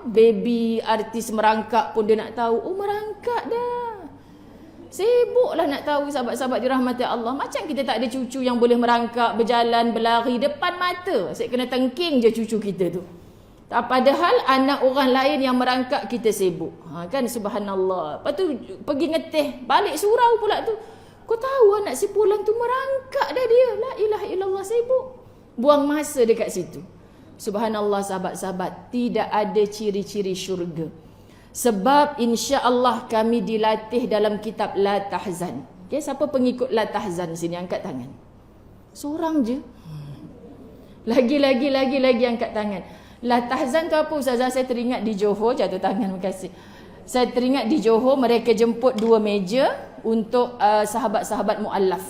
baby artis merangkak pun dia nak tahu. Oh, merangkak dah. Sibuklah nak tahu, sahabat-sahabat dirahmati Allah. Macam kita tak ada cucu yang boleh merangkak, berjalan, berlari depan mata. Saya kena tengking je cucu kita tu. Padahal anak orang lain yang merangkak, kita sibuk. Kan subhanallah. Lepas tu pergi ngeteh, balik surau pula tu. Kau tahu anak si Pulang tu merangkak dah dia. La ilaha illallah, sibuk. Buang masa dekat situ. Subhanallah sahabat-sahabat, tidak ada ciri-ciri syurga. Sebab insya-Allah kami dilatih dalam kitab La Tahzan. Okay, siapa pengikut La Tahzan sini? Angkat tangan. Seorang je. Lagi angkat tangan. La Tahzan tu apa ustazah? Saya teringat di Johor, jatuh tangan, terima kasih. Saya teringat di Johor mereka jemput 2 meja untuk sahabat-sahabat mu'allaf.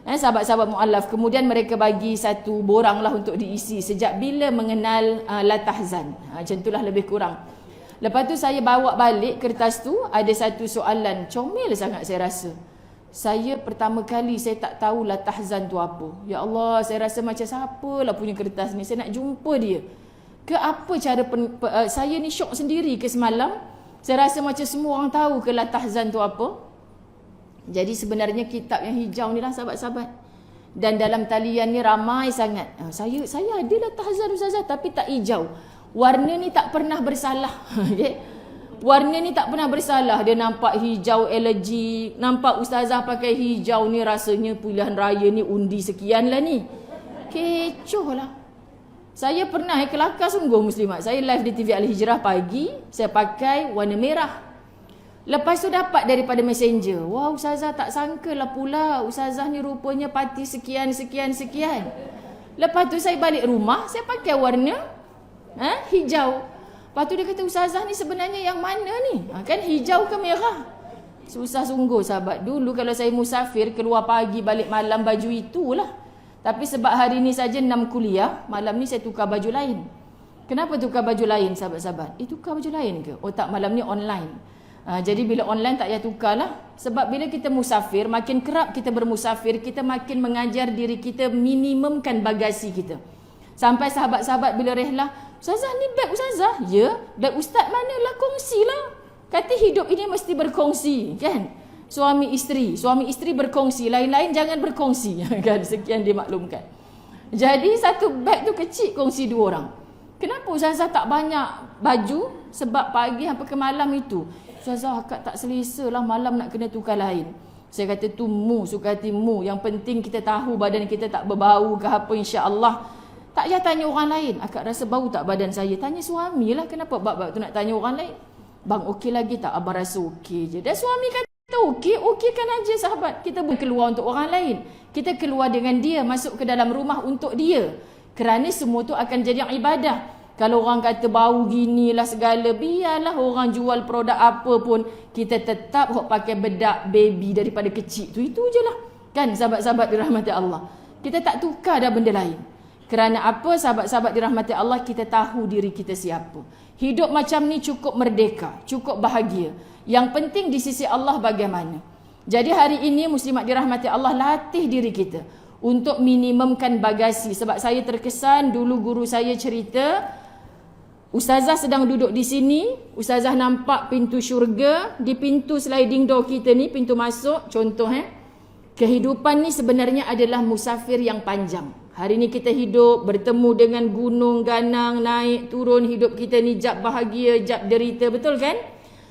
Sahabat-sahabat mu'allaf. Kemudian mereka bagi satu borang lah untuk diisi. Sejak bila mengenal La Tahzan. Macam itulah lebih kurang. Lepas tu saya bawa balik kertas tu, ada satu soalan. Comel sangat saya rasa. Saya pertama kali saya tak tahu La Tahzan tu apa. Ya Allah, saya rasa macam siapa lah punya kertas ni. Saya nak jumpa dia. Ke apa cara saya ni syok sendiri ke semalam. Saya rasa macam semua orang tahu ke La Tahzan tu apa. Jadi sebenarnya kitab yang hijau ni lah sahabat-sahabat. Dan dalam talian ni ramai sangat. Saya ada La Tahzan ustazah tapi tak hijau. Warna ni tak pernah bersalah. Okay? Warna ni tak pernah bersalah. Dia nampak hijau alergi. Nampak ustazah pakai hijau ni rasanya pilihan raya ni undi sekian lah ni. Kecoh lah. Saya pernah kelakar sungguh muslimat. Saya live di TV Al-Hijrah pagi. Saya pakai warna merah. Lepas tu dapat daripada messenger. Wah ustazah, tak sangka lah pula. Ustazah ni rupanya parti sekian. Lepas tu saya balik rumah. Saya pakai warna Hijau. Lepas tu dia kata, ustazah ni sebenarnya yang mana ni? Kan hijau ke merah? Susah sungguh sahabat. Dulu kalau saya musafir, keluar pagi balik malam, baju itulah. Tapi sebab hari ni saja 6 kuliah, malam ni saya tukar baju lain. Kenapa tukar baju lain sahabat-sahabat? Tukar baju lain ke? Oh tak, malam ni online. Jadi bila online tak payah tukar lah. Sebab bila kita musafir, makin kerap kita bermusafir, kita makin mengajar diri kita minimumkan bagasi kita. Sampai sahabat-sahabat bila rehlah, ustazah ni beg ustazah? Ya, beg ustaz manalah, kongsilah. Kata hidup ini mesti berkongsi, kan? Suami isteri berkongsi, lain-lain jangan berkongsi. Kan? Sekian dimaklumkan. Jadi satu beg tu kecil, kongsi 2 orang. Kenapa ustazah tak banyak baju? Sebab pagi sampai ke malam itu. Ustazah akak tak selesa lah, malam nak kena tukar lain. Saya kata tu suka hatimu. Yang penting kita tahu badan kita tak berbau ke apa, insya-Allah. Tak payah tanya orang lain. Akak rasa bau tak badan saya? Tanya suami lah. Kenapa bab-bab tu nak tanya orang lain? Bang okey lagi tak? Abang rasa okey je. Dan suami kata okey kan aja sahabat. Kita bukan keluar untuk orang lain. Kita keluar dengan dia, masuk ke dalam rumah untuk dia. Kerana semua tu akan jadi ibadah. Kalau orang kata bau ginilah segala, biarlah orang jual produk apa pun, kita tetap pakai bedak baby daripada kecil tu. Itu je lah. Kan sahabat-sahabat dirahmati Allah. Kita tak tukar dah benda lain. Kerana apa sahabat-sahabat dirahmati Allah? Kita tahu diri kita siapa. Hidup macam ni cukup merdeka, cukup bahagia. Yang penting di sisi Allah bagaimana. Jadi hari ini muslimat dirahmati Allah, latih diri kita untuk minimumkan bagasi. Sebab saya terkesan dulu guru saya cerita, ustazah sedang duduk di sini, ustazah nampak pintu syurga, di pintu sliding door kita ni, pintu masuk, contoh kehidupan ni sebenarnya adalah musafir yang panjang. Hari ni kita hidup bertemu dengan gunung, ganang, naik, turun, hidup kita ni jap bahagia, jap derita, betul kan?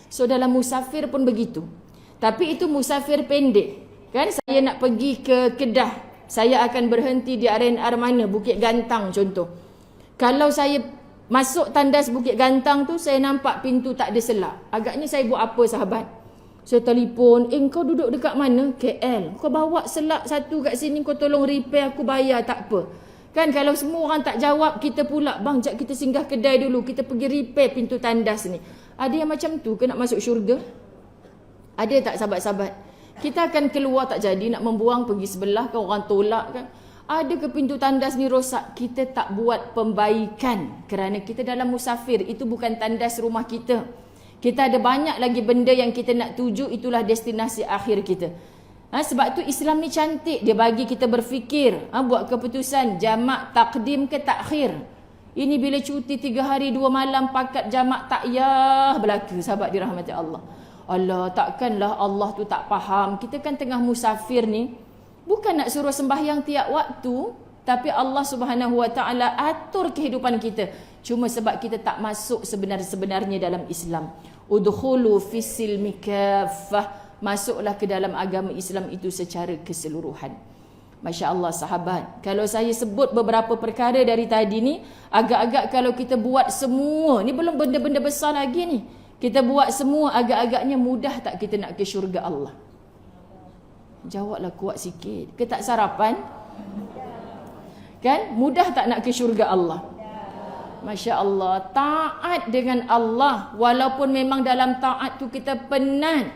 So dalam musafir pun begitu. Tapi itu musafir pendek. Kan saya nak pergi ke Kedah, saya akan berhenti di R&R mana? Bukit Gantang contoh. Kalau saya masuk tandas Bukit Gantang tu, saya nampak pintu tak ada selak. Agaknya saya buat apa sahabat? Saya telefon, kau duduk dekat mana? KL. Kau bawa selak satu kat sini, kau tolong repair, aku bayar, tak apa. Kan kalau semua orang tak jawab, kita pula, bang, jap kita singgah kedai dulu, kita pergi repair pintu tandas ni. Ada yang macam tu ke nak masuk syurga? Ada tak sahabat-sahabat? Kita akan keluar tak jadi, nak membuang pergi sebelah ke, orang tolak kan? Ada ke pintu tandas ni rosak? Kita tak buat pembaikan kerana kita dalam musafir. Itu bukan tandas rumah kita. Kita ada banyak lagi benda yang kita nak tuju, itulah destinasi akhir kita. Sebab tu Islam ni cantik, dia bagi kita berfikir, buat keputusan jamak takdim ke takhir. Ini bila cuti 3 hari 2 malam pakat jamak takyah berlaku, sahabat dirahmati Allah. Allah, takkanlah Allah tu tak faham. Kita kan tengah musafir ni, bukan nak suruh sembahyang tiap waktu, tapi Allah Subhanahu Wa Taala atur kehidupan kita. Cuma sebab kita tak masuk sebenarnya dalam Islam. Udkhulu fis-silmi kaffah, masuklah ke dalam agama Islam itu secara keseluruhan. Masya Allah sahabat, kalau saya sebut beberapa perkara dari tadi ni, agak-agak kalau kita buat semua, ni belum benda-benda besar lagi ni, kita buat semua, agak-agaknya mudah tak kita nak ke syurga Allah? Jawablah kuat sikit. Ke tak sarapan? Kan? Mudah tak nak ke syurga Allah? Masya Allah, taat dengan Allah, walaupun memang dalam taat tu kita penat.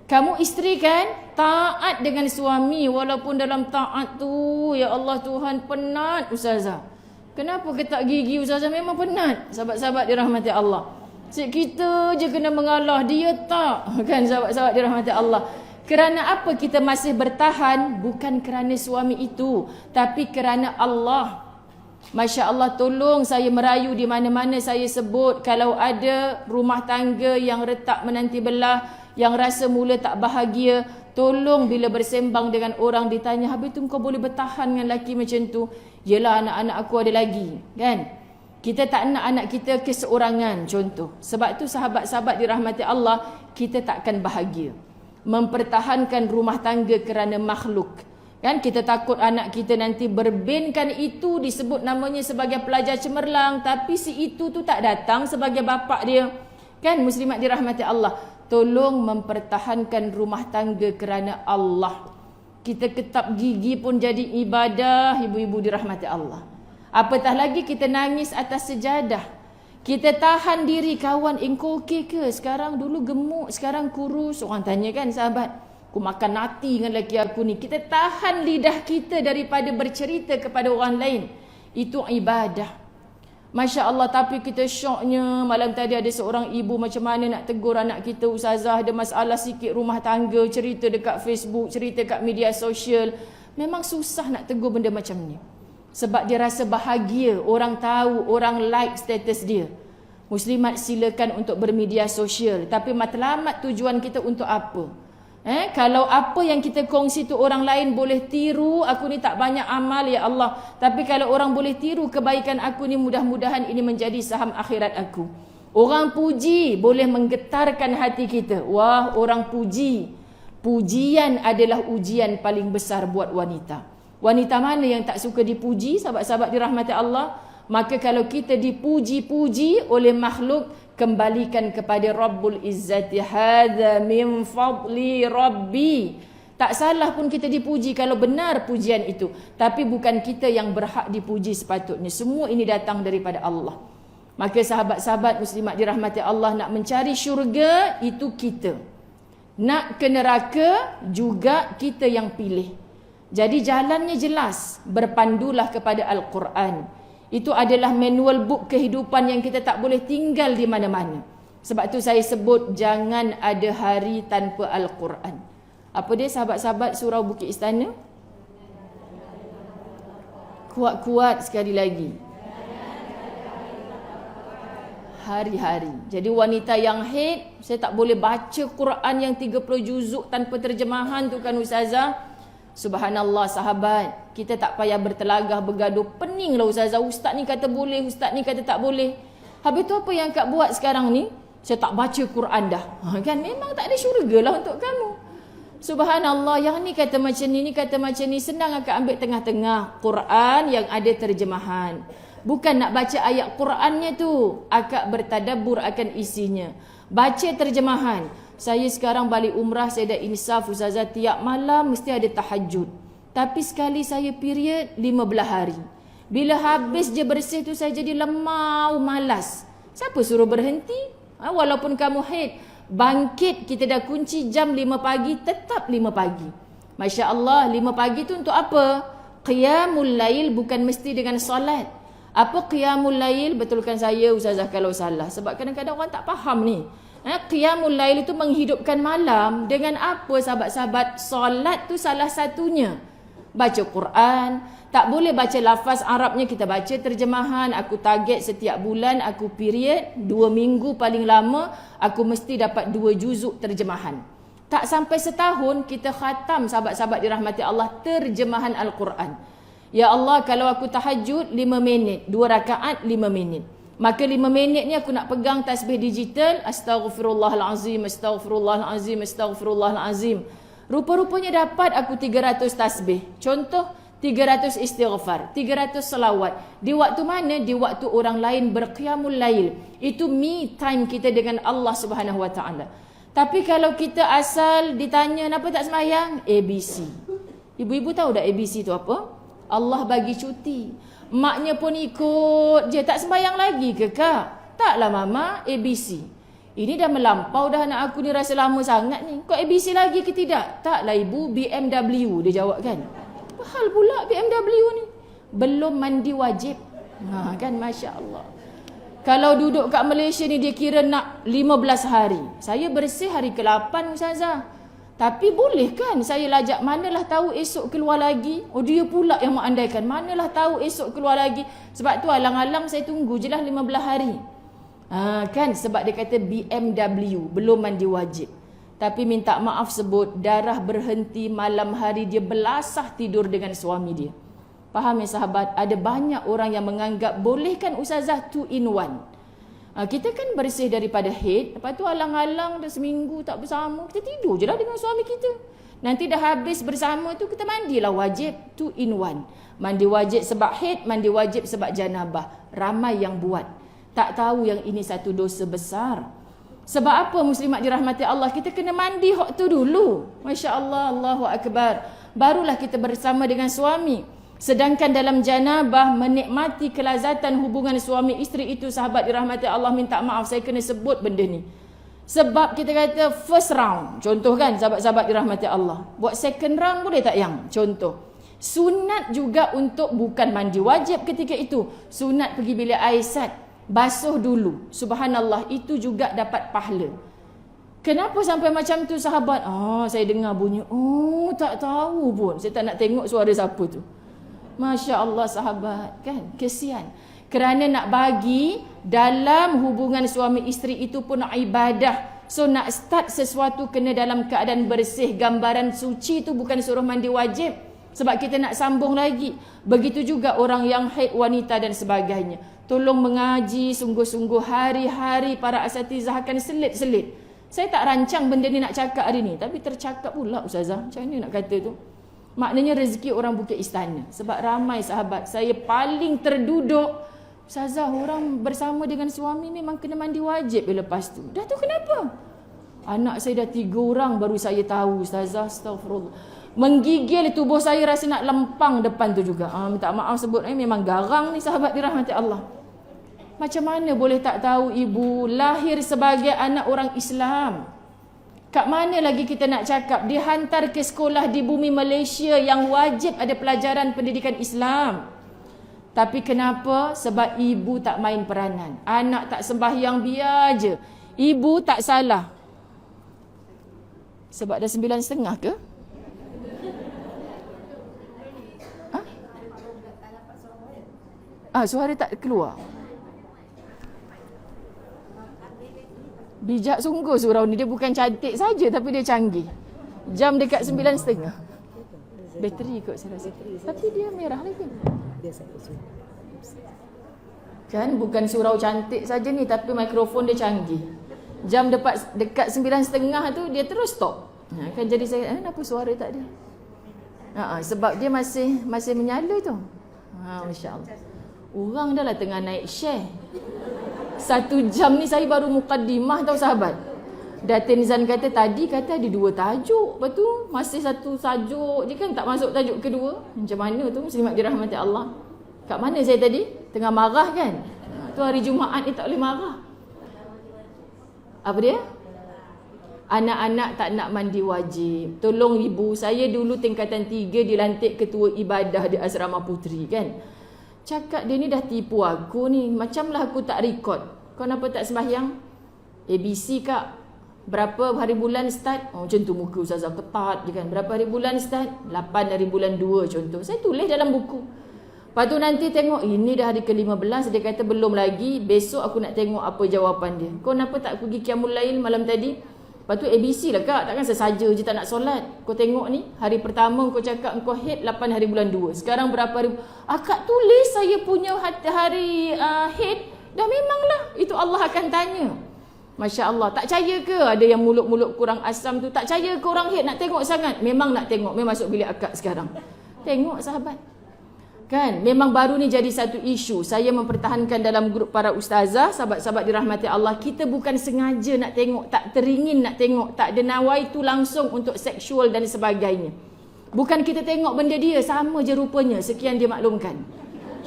Kamu isteri kan? Taat dengan suami, walaupun dalam taat tu, ya Allah Tuhan, penat ustazah. Kenapa ketak gigi ustazah? Memang penat. Sahabat-sahabat dirahmati Allah. Kita je kena mengalah, dia tak. Kan sahabat-sahabat dirahmati Allah. Kerana apa kita masih bertahan? Bukan kerana suami itu, tapi kerana Allah. Masya Allah, tolong saya merayu di mana-mana saya sebut, kalau ada rumah tangga yang retak menanti belah, yang rasa mula tak bahagia, tolong bila bersembang dengan orang ditanya, habis tu kau boleh bertahan dengan lelaki macam tu? Yelah, anak-anak aku ada lagi, kan? Kita tak nak anak kita keseorangan contoh. Sebab tu sahabat-sahabat dirahmati Allah, kita takkan bahagia mempertahankan rumah tangga kerana makhluk. Kan kita takut anak kita nanti berbinkan, itu disebut namanya sebagai pelajar cemerlang, tapi si itu tu tak datang sebagai bapa dia. Kan muslimat dirahmati Allah, tolong mempertahankan rumah tangga kerana Allah. Kita ketap gigi pun jadi ibadah, ibu-ibu dirahmati Allah. Apatah lagi kita nangis atas sejadah. Kita tahan diri, kawan, engkau okey ke? Sekarang dulu gemuk, sekarang kurus. Orang tanya kan sahabat, aku makan nati dengan lelaki aku ni. Kita tahan lidah kita daripada bercerita kepada orang lain. Itu ibadah. Masya Allah, tapi kita syoknya malam tadi ada seorang ibu macam mana nak tegur anak kita, ustazah ada masalah sikit rumah tangga, cerita dekat Facebook, cerita kat media sosial. Memang susah nak tegur benda macam ni. Sebab dia rasa bahagia, orang tahu, orang like status dia. Muslimat silakan untuk bermedia sosial, tapi matlamat tujuan kita untuk apa? Kalau apa yang kita kongsi tu orang lain boleh tiru, aku ni tak banyak amal ya Allah, tapi kalau orang boleh tiru kebaikan aku ni, mudah-mudahan ini menjadi saham akhirat aku. Orang puji boleh menggetarkan hati kita. Wah, orang puji. Pujian adalah ujian paling besar buat wanita. Wanita mana yang tak suka dipuji, sahabat-sahabat dirahmati Allah? Maka kalau kita dipuji-puji oleh makhluk, kembalikan kepada Rabbul Izzati, hadza min fadli Rabbi. Tak salah pun kita dipuji kalau benar pujian itu, tapi bukan kita yang berhak dipuji sepatutnya. Semua ini datang daripada Allah. Maka sahabat-sahabat muslimat dirahmati Allah, nak mencari syurga itu kita, nak ke neraka juga kita yang pilih. Jadi jalannya jelas, berpandulah kepada Al-Quran. Itu adalah manual book kehidupan yang kita tak boleh tinggal di mana-mana. Sebab tu saya sebut jangan ada hari tanpa Al-Quran. Apa dia sahabat-sahabat surau Bukit Istana? Kuat-kuat sekali lagi. Hari-hari. Jadi wanita yang haid, saya tak boleh baca Quran yang 30 juzuk tanpa terjemahan tu kan ustazah. Subhanallah sahabat, kita tak payah bertelagah bergaduh, pening lah ustazah, ustaz ni kata boleh, ustaz ni kata tak boleh. Habis tu apa yang Kak buat sekarang ni? Saya tak baca Quran dah. Kan memang tak ada syurga lah untuk kamu. Subhanallah, yang ni kata macam ni kata macam ni. Senang Akak ambil tengah-tengah Quran yang ada terjemahan. Bukan nak baca ayat Qurannya tu, Akak bertadabbur akan isinya. Baca terjemahan. Saya sekarang balik umrah, saya dah insaf ustazah, tiap malam mesti ada tahajud. Tapi sekali saya period 15 hari. Bila habis je bersih tu saya jadi lemau, malas. Siapa suruh berhenti? Walaupun kamu haid, bangkit kita dah kunci jam 5 pagi, tetap 5 pagi. Masya Allah, 5 pagi tu untuk apa? Qiyamul lail, bukan mesti dengan solat. Apa qiyamul lail? Betulkan saya ustazah kalau salah. Sebab kadang-kadang orang tak faham ni. Qiyamul lail itu menghidupkan malam. Dengan apa sahabat-sahabat? Solat tu salah satunya. Baca Quran. Tak boleh baca lafaz Arabnya, kita baca terjemahan. Aku target setiap bulan, aku period 2 minggu paling lama, aku mesti dapat 2 juzuk terjemahan. Tak sampai setahun kita khatam sahabat-sahabat dirahmati Allah terjemahan Al-Quran. Ya Allah, kalau aku tahajud 5 minit, 2 rakaat 5 minit. Maka 5 minit ni aku nak pegang tasbih digital, astaghfirullahalazim, astaghfirullahalazim, astaghfirullahalazim. Rupa-rupanya dapat aku 300 tasbih. Contoh, 300 istighfar, 300 salawat. Di waktu mana? Di waktu orang lain berqiyamul lail. Itu me time kita dengan Allah Subhanahu Wa Taala. Tapi kalau kita asal ditanya, kenapa tak sembahyang? ABC. Ibu-ibu tahu dah ABC tu apa? Allah bagi cuti. Maknya pun ikut je, tak sembahyang lagi ke kak? Taklah mama, ABC. Ini dah melampau dah, anak aku ni rasa lama sangat ni. Kau ABC lagi ke tidak? Taklah ibu, BMW dia jawab kan. Apa hal pula BMW ni? Belum mandi wajib. Kan Masya Allah. Kalau duduk kat Malaysia ni dia kira nak 15 hari. Saya bersih hari ke-8 ustazah. Tapi boleh kan saya lajak, manalah tahu esok keluar lagi. Oh dia pula yang mengandaikan, manalah tahu esok keluar lagi. Sebab tu alang-alang saya tunggu je lah 15 hari. Kan sebab dia kata BMW, belum mandi wajib. Tapi minta maaf sebut, darah berhenti malam hari dia belasah tidur dengan suami dia. Faham ya sahabat? Ada banyak orang yang menganggap boleh kan ustazah 2 in 1. Kita kan bersih daripada haid, lepas tu alang-alang dah seminggu tak bersama, kita tidur je lah dengan suami kita. Nanti dah habis bersama tu kita mandilah wajib 2 in 1. Mandi wajib sebab haid, mandi wajib sebab janabah. Ramai yang buat. Tak tahu yang ini satu dosa besar. Sebab apa muslimat dirahmati Allah? Kita kena mandi waktu dulu. Masya Allah, Allahu Akbar. Barulah kita bersama dengan suami. Sedangkan dalam janabah menikmati kelazatan hubungan suami isteri itu, sahabat dirahmati Allah, minta maaf saya kena sebut benda ni. Sebab kita kata first round, contoh kan sahabat-sahabat dirahmati Allah. Buat second round boleh tak yang? Contoh. Sunat juga untuk bukan mandi wajib ketika itu. Sunat pergi bilik air sad, basuh dulu. Subhanallah, itu juga dapat pahala. Kenapa sampai macam tu sahabat? Saya dengar bunyi, tak tahu pun. Saya tak nak tengok suara siapa tu. Masya Allah sahabat, kan? Kesian. Kerana nak bagi dalam hubungan suami isteri itu pun ibadah. So nak start sesuatu kena dalam keadaan bersih. Gambaran suci itu bukan suruh mandi wajib. Sebab kita nak sambung lagi. Begitu juga orang yang haid, wanita dan sebagainya. Tolong mengaji sungguh-sungguh, hari-hari para asatizah akan selit-selit. Saya tak rancang benda ni nak cakap hari ni, tapi tercakap pula Ustazah. Macam mana nak kata tu? Maknanya rezeki orang Bukit Istana. Sebab ramai sahabat saya paling terduduk, Ustazah, orang bersama dengan suami memang kena mandi wajib lepas tu. Dah tu kenapa? Anak saya dah 3 orang baru saya tahu Ustazah. Astaghfirullah. Menggigil tubuh saya rasa nak lempang depan tu juga. Minta maaf sebut, memang garang ni sahabat dirahmati Allah. Macam mana boleh tak tahu ibu lahir sebagai anak orang Islam? Kat mana lagi kita nak cakap dihantar ke sekolah di bumi Malaysia yang wajib ada pelajaran pendidikan Islam. Tapi kenapa? Sebab ibu tak main peranan. Anak tak sembahyang, biar je. Ibu tak salah. Sebab dah 9.30 ke? Suara tak keluar. Bijak sungguh surau ni. Dia bukan cantik saja, tapi dia canggih. Jam dekat 9.30. Bateri kot saya rasa. Tapi dia merah lagi. Kan bukan surau cantik saja ni, tapi mikrofon dia canggih. Jam dekat 9.30 tu dia terus stop. Kan jadi saya, kenapa suara tak ada? Sebab dia masih menyala tu. Masya Allah. Orang dah lah tengah naik share. 1 jam ni saya baru mukaddimah tau sahabat. Datin Zan kata tadi kata ada 2 tajuk. Lepas tu masih 1 tajuk je kan, tak masuk tajuk kedua. Macam mana tu muslimat dirahmati Allah? Kat mana saya tadi? Tengah marah kan? Tu hari Jumaat ni tak boleh marah. Apa dia? Anak-anak tak nak mandi wajib. Tolong ibu, saya dulu tingkatan 3 dilantik ketua ibadah di asrama puteri kan. Cakap dia ni dah tipu aku ni. Macamlah aku tak record. Kau kenapa tak sembahyang? ABC kak. Berapa hari bulan start? Macam tu muka Ustazah ketat je kan. Berapa hari bulan start? 8 hari bulan 2 contoh. Saya tulis dalam buku. Lepas tu nanti tengok, ini dah hari ke-15. Dia kata belum lagi. Besok aku nak tengok apa jawapan dia. Kau kenapa tak pergi qiyamul lail malam tadi? Lepas tu ABC lah kak. Takkan sesaja je tak nak solat. Kau tengok ni. Hari pertama kau cakap kau head 8 hari bulan 2. Sekarang berapa hari? Kak tulis saya punya hari head. Dah memanglah. Itu Allah akan tanya. Masya Allah. Tak percaya ke? Ada yang mulut-mulut kurang asam tu. Tak percaya ke orang head? Nak tengok sangat? Memang nak tengok. Memang masuk bilik akak sekarang. Tengok sahabat. Kan? Memang baru ni jadi satu isu. Saya mempertahankan dalam grup para ustazah, sahabat-sahabat dirahmati Allah. Kita bukan sengaja nak tengok, tak teringin nak tengok, tak ada nawai tu langsung untuk seksual dan sebagainya. Bukan kita tengok benda dia, sama je rupanya, sekian dia maklumkan.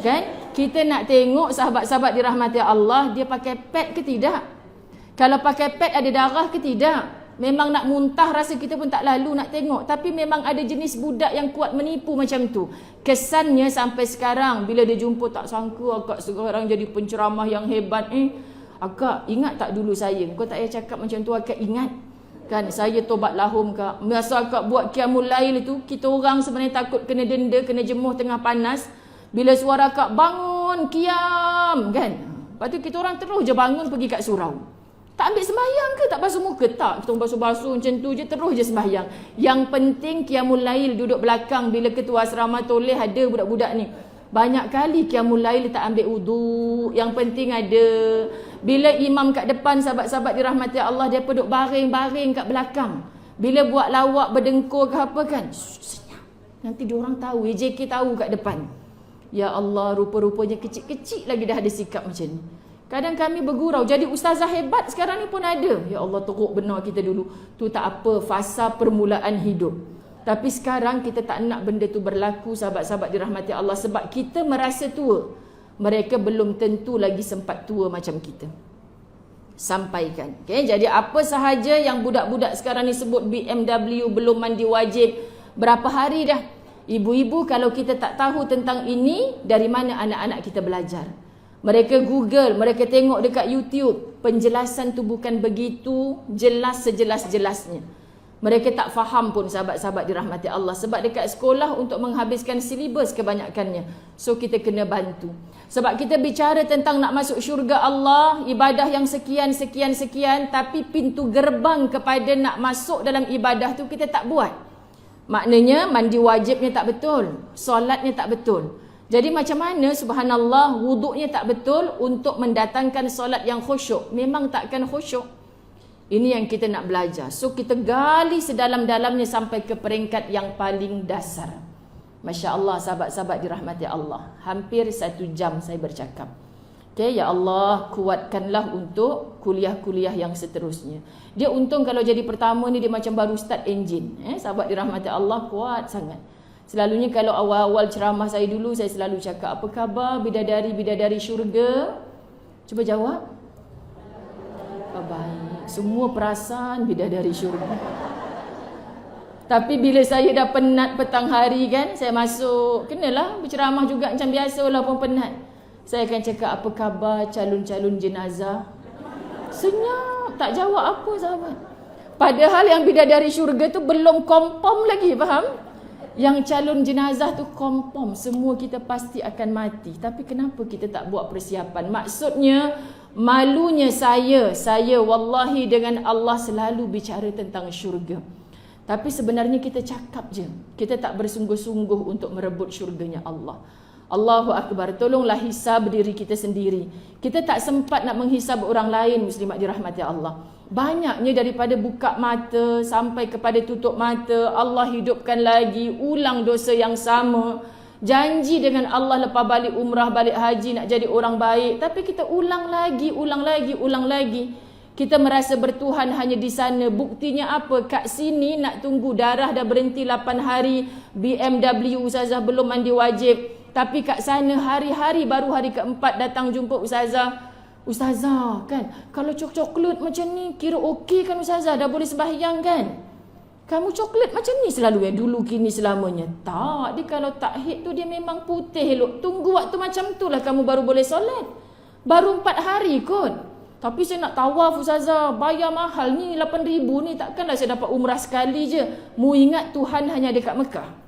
Kan? Kita nak tengok sahabat-sahabat dirahmati Allah, dia pakai pad ke tidak? Kalau pakai pad ada darah ke tidak? Memang nak muntah rasa kita pun tak lalu nak tengok. Tapi memang ada jenis budak yang kuat menipu macam tu. Kesannya sampai sekarang bila dia jumpa tak sangka akak sekarang jadi penceramah yang hebat. Akak ingat tak dulu saya? Kau tak payah cakap macam tu, akak ingat. Kan saya tobat lahum kak. Masa akak buat qiyamul lail tu, kita orang sebenarnya takut kena denda, kena jemuh tengah panas. Bila suara akak bangun qiyam kan. Lepas tu kita orang terus je bangun pergi kat surau. Tak ambil sembahyang ke? Tak basuh muka? Tak. Kita basuh-basuh macam tu je, terus je sembahyang. Yang penting qiyamul lail duduk belakang. Bila ketua asrama toleh ada budak-budak ni. Banyak kali qiyamul lail tak ambil wudu. Yang penting ada. Bila imam kat depan, sahabat-sahabat dirahmati Allah, dia duduk baring-baring kat belakang. Bila buat lawak berdengkur ke apa kan, senyap. Nanti diorang tahu, JK tahu kat depan. Ya Allah, rupa-rupanya kecil-kecil lagi dah ada sikap macam ni. Kadang kami bergurau, jadi ustazah hebat sekarang ni pun ada. Ya Allah, teruk benar kita dulu. Tu tak apa, fasa permulaan hidup. Tapi sekarang kita tak nak benda tu berlaku, sahabat-sahabat dirahmati Allah, sebab kita merasa tua. Mereka belum tentu lagi sempat tua macam kita. Sampaikan. Okay? Jadi apa sahaja yang budak-budak sekarang ni sebut BMW belum mandi wajib, berapa hari dah? Ibu-ibu, kalau kita tak tahu tentang ini, dari mana anak-anak kita belajar? Mereka Google, mereka tengok dekat YouTube. Penjelasan tu bukan begitu jelas sejelas-jelasnya. Mereka tak faham pun, sahabat-sahabat dirahmati Allah. Sebab dekat sekolah untuk menghabiskan silibus kebanyakannya. So kita kena bantu. Sebab kita bicara tentang nak masuk syurga Allah, ibadah yang sekian, tapi pintu gerbang kepada nak masuk dalam ibadah tu kita tak buat. Maknanya mandi wajibnya tak betul, solatnya tak betul. Jadi macam mana, subhanallah, wuduknya tak betul untuk mendatangkan solat yang khusyuk. Memang takkan khusyuk. Ini yang kita nak belajar. So kita gali sedalam-dalamnya sampai ke peringkat yang paling dasar. Masya Allah, sahabat-sahabat dirahmati Allah. Hampir 1 jam saya bercakap. Okay, ya Allah, kuatkanlah untuk kuliah-kuliah yang seterusnya. Dia untung kalau jadi pertama ni dia macam baru start engine. Sahabat dirahmati Allah, kuat sangat. Selalunya kalau awal-awal ceramah saya dulu, saya selalu cakap, apa khabar bidadari-bidadari syurga? Cuba jawab. Baik. Semua perasan bidadari syurga. Tapi bila saya dah penat petang hari kan, saya masuk, kenalah berceramah juga macam biasa walaupun penat. Saya akan cakap, apa khabar calon-calon jenazah? Senyap, tak jawab apa sahabat. Padahal yang bidadari syurga tu belum confirm lagi, faham? Yang calon jenazah tu confirm, semua kita pasti akan mati. Tapi kenapa kita tak buat persiapan? Maksudnya, malunya saya wallahi dengan Allah selalu bicara tentang syurga. Tapi sebenarnya kita cakap je. Kita tak bersungguh-sungguh untuk merebut syurganya Allah. Allahu Akbar. Tolonglah hisab diri kita sendiri. Kita tak sempat nak menghisab orang lain, muslimat dirahmati Allah. Banyaknya daripada buka mata sampai kepada tutup mata, Allah hidupkan lagi, ulang dosa yang sama. Janji dengan Allah lepas balik umrah, balik haji nak jadi orang baik. Tapi kita ulang lagi. Kita merasa bertuhan hanya di sana. Buktinya apa? Kat sini nak tunggu darah dah berhenti 8 hari. BMW ustazah belum mandi wajib. Tapi kat sana hari-hari, baru hari keempat datang jumpa ustazah. Ustazah kan, kalau coklat macam ni kira okey kan ustazah? Dah boleh sembahyang kan? Kamu coklat macam ni selalu ya, dulu kini selamanya. Tak, dia kalau takhid tu dia memang putih elok. Tunggu waktu macam tu lah kamu baru boleh solat. Baru 4 hari kot. Tapi saya nak tawaf ustazah, bayar mahal ni 8,000 ni, takkanlah saya dapat umrah sekali je. Mu ingat Tuhan hanya ada kat Mekah.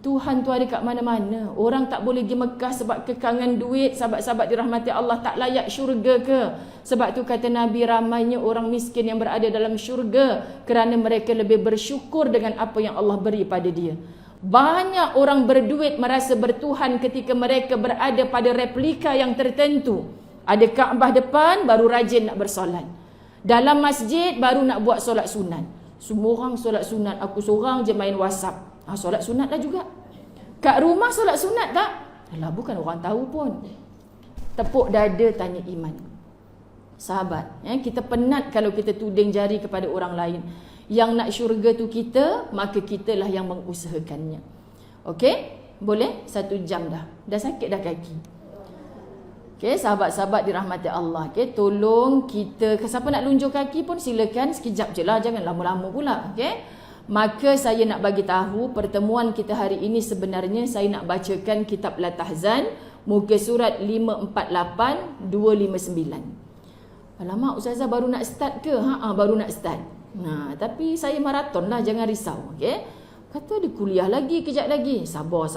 Tuhan tu ada kat mana-mana. Orang tak boleh pergi Mekah sebab kekangan duit. Sahabat-sahabat dirahmati Allah, tak layak syurga ke? Sebab tu kata Nabi, ramainya orang miskin yang berada dalam syurga kerana mereka lebih bersyukur dengan apa yang Allah beri pada dia. Banyak orang berduit merasa bertuhan ketika mereka berada pada replika yang tertentu. Ada Kaabah depan, baru rajin nak bersolat. Dalam masjid, baru nak buat solat sunat. Semua orang solat sunat, aku seorang je main WhatsApp. Solat sunat lah juga. Kat rumah solat sunat tak? Alah, bukan orang tahu pun. Tepuk dada tanya iman. Sahabat, kita penat kalau kita tuding jari kepada orang lain. Yang nak syurga tu kita, maka kitalah yang mengusahakannya. Okey? Boleh? 1 jam dah. Dah sakit dah kaki. Okey, sahabat-sahabat dirahmati Allah. Okey, tolong kita, siapa nak lunjuk kaki pun silakan, sekejap je lah, jangan lama-lama pula. Okey? Maka saya nak bagi tahu pertemuan kita hari ini sebenarnya saya nak bacakan kitab Latahzan, muka surat 548 259. Alamak, ustazah baru nak start ke? Baru nak start. Tapi saya maraton lah, jangan risau. Okey? Kata ada kuliah lagi, kejap lagi. Sabar.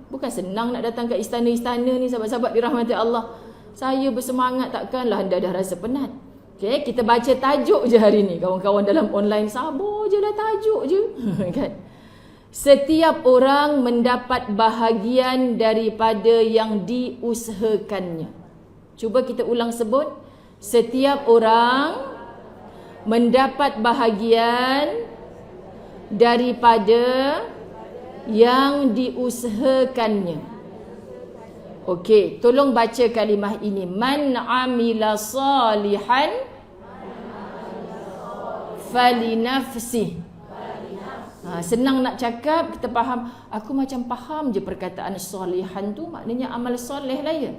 Bukan senang nak datang ke istana-istana ni, sahabat-sahabat dirahmati Allah. Saya bersemangat, takkanlah anda dah rasa penat. Okay, kita baca tajuk je hari ni. Kawan-kawan dalam online, sabar je lah, tajuk je. Kan? Setiap orang mendapat bahagian daripada yang diusahakannya. Cuba kita ulang sebut. Setiap orang mendapat bahagian daripada yang diusahakannya. Okey, tolong baca kalimah ini. Man amila salihan falinafsih Senang nak cakap, kita faham. Aku macam faham je perkataan solehan tu, maknanya amal soleh lah ya.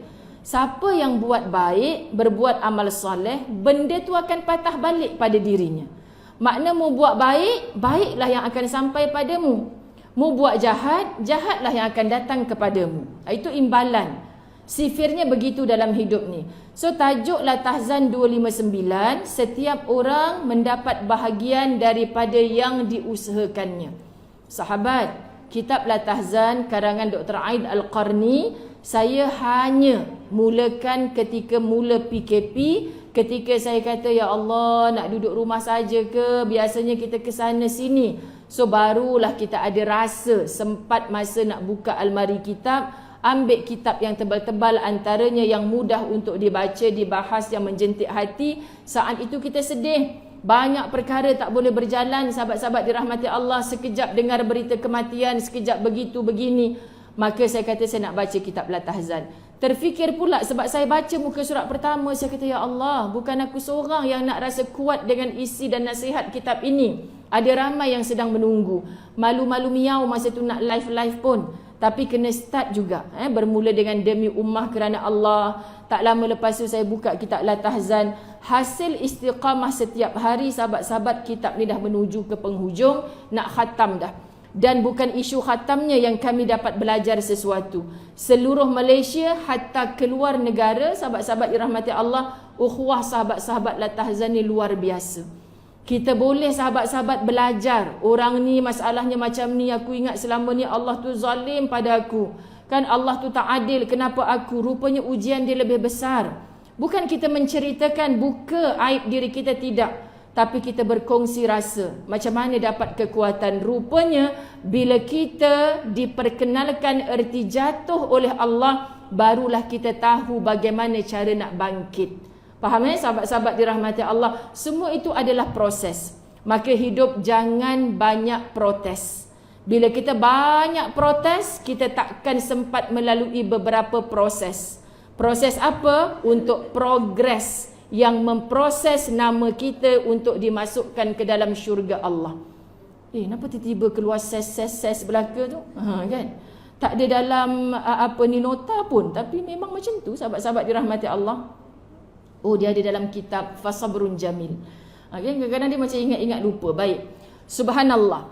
Siapa yang buat baik, berbuat amal soleh, benda tu akan patah balik pada dirinya. Makna mu buat baik, baiklah yang akan sampai padamu. Mu buat jahat, jahatlah yang akan datang kepadamu. Itu imbalan. Sifirnya begitu dalam hidup ni. So tajuklah Tahzan 259, setiap orang mendapat bahagian daripada yang diusahakannya. Sahabat, kitab Tahzan karangan Dr. Aid Al-Qarni, saya hanya mulakan ketika mula PKP, ketika saya kata, ya Allah, nak duduk rumah saja ke? Biasanya kita ke sana sini. So barulah kita ada rasa sempat masa nak buka almari kitab, ambil kitab yang tebal-tebal, antaranya yang mudah untuk dibaca, dibahas, yang menjentik hati. Saat itu kita sedih. Banyak perkara tak boleh berjalan, sahabat-sahabat dirahmati Allah. Sekejap dengar berita kematian, sekejap begitu, begini. Maka saya kata saya nak baca kitab Tahzan. Terfikir pula sebab saya baca muka surat pertama, saya kata, ya Allah, bukan aku seorang yang nak rasa kuat dengan isi dan nasihat kitab ini. Ada ramai yang sedang menunggu. Malu-malu miau masa tu nak live-live pun. Tapi kena start juga. Bermula dengan demi ummah kerana Allah. Tak lama lepas tu saya buka kitab Tahzan. Hasil istiqamah setiap hari, sahabat-sahabat, kitab ni dah menuju ke penghujung. Nak khatam dah. Dan bukan isu khatamnya yang kami dapat belajar sesuatu. Seluruh Malaysia hatta keluar negara, sahabat-sahabat dirahmati Allah, ukhuwah sahabat-sahabat Tahzan ni luar biasa. Kita boleh sahabat-sahabat belajar. Orang ni masalahnya macam ni, aku ingat selama ni Allah tu zalim pada aku. Kan Allah tu tak adil, kenapa aku? Rupanya ujian dia lebih besar. Bukan kita menceritakan buka aib diri kita, tidak. Tapi kita berkongsi rasa. Macam mana dapat kekuatan? Rupanya bila kita diperkenalkan erti jatuh oleh Allah, barulah kita tahu bagaimana cara nak bangkit. Faham sahabat-sahabat dirahmati Allah? Semua itu adalah proses. Maka hidup jangan banyak protes. Bila kita banyak protes, kita takkan sempat melalui beberapa proses. Proses apa? Untuk progres yang memproses nama kita untuk dimasukkan ke dalam syurga Allah. Kenapa tiba-tiba keluar ses belaka tu? Kan? Tak ada dalam nota pun, tapi memang macam tu sahabat-sahabat dirahmati Allah. Oh, dia ada dalam kitab Fasabrun Jamil. Kadang-kadang dia macam ingat-ingat lupa. Baik. Subhanallah.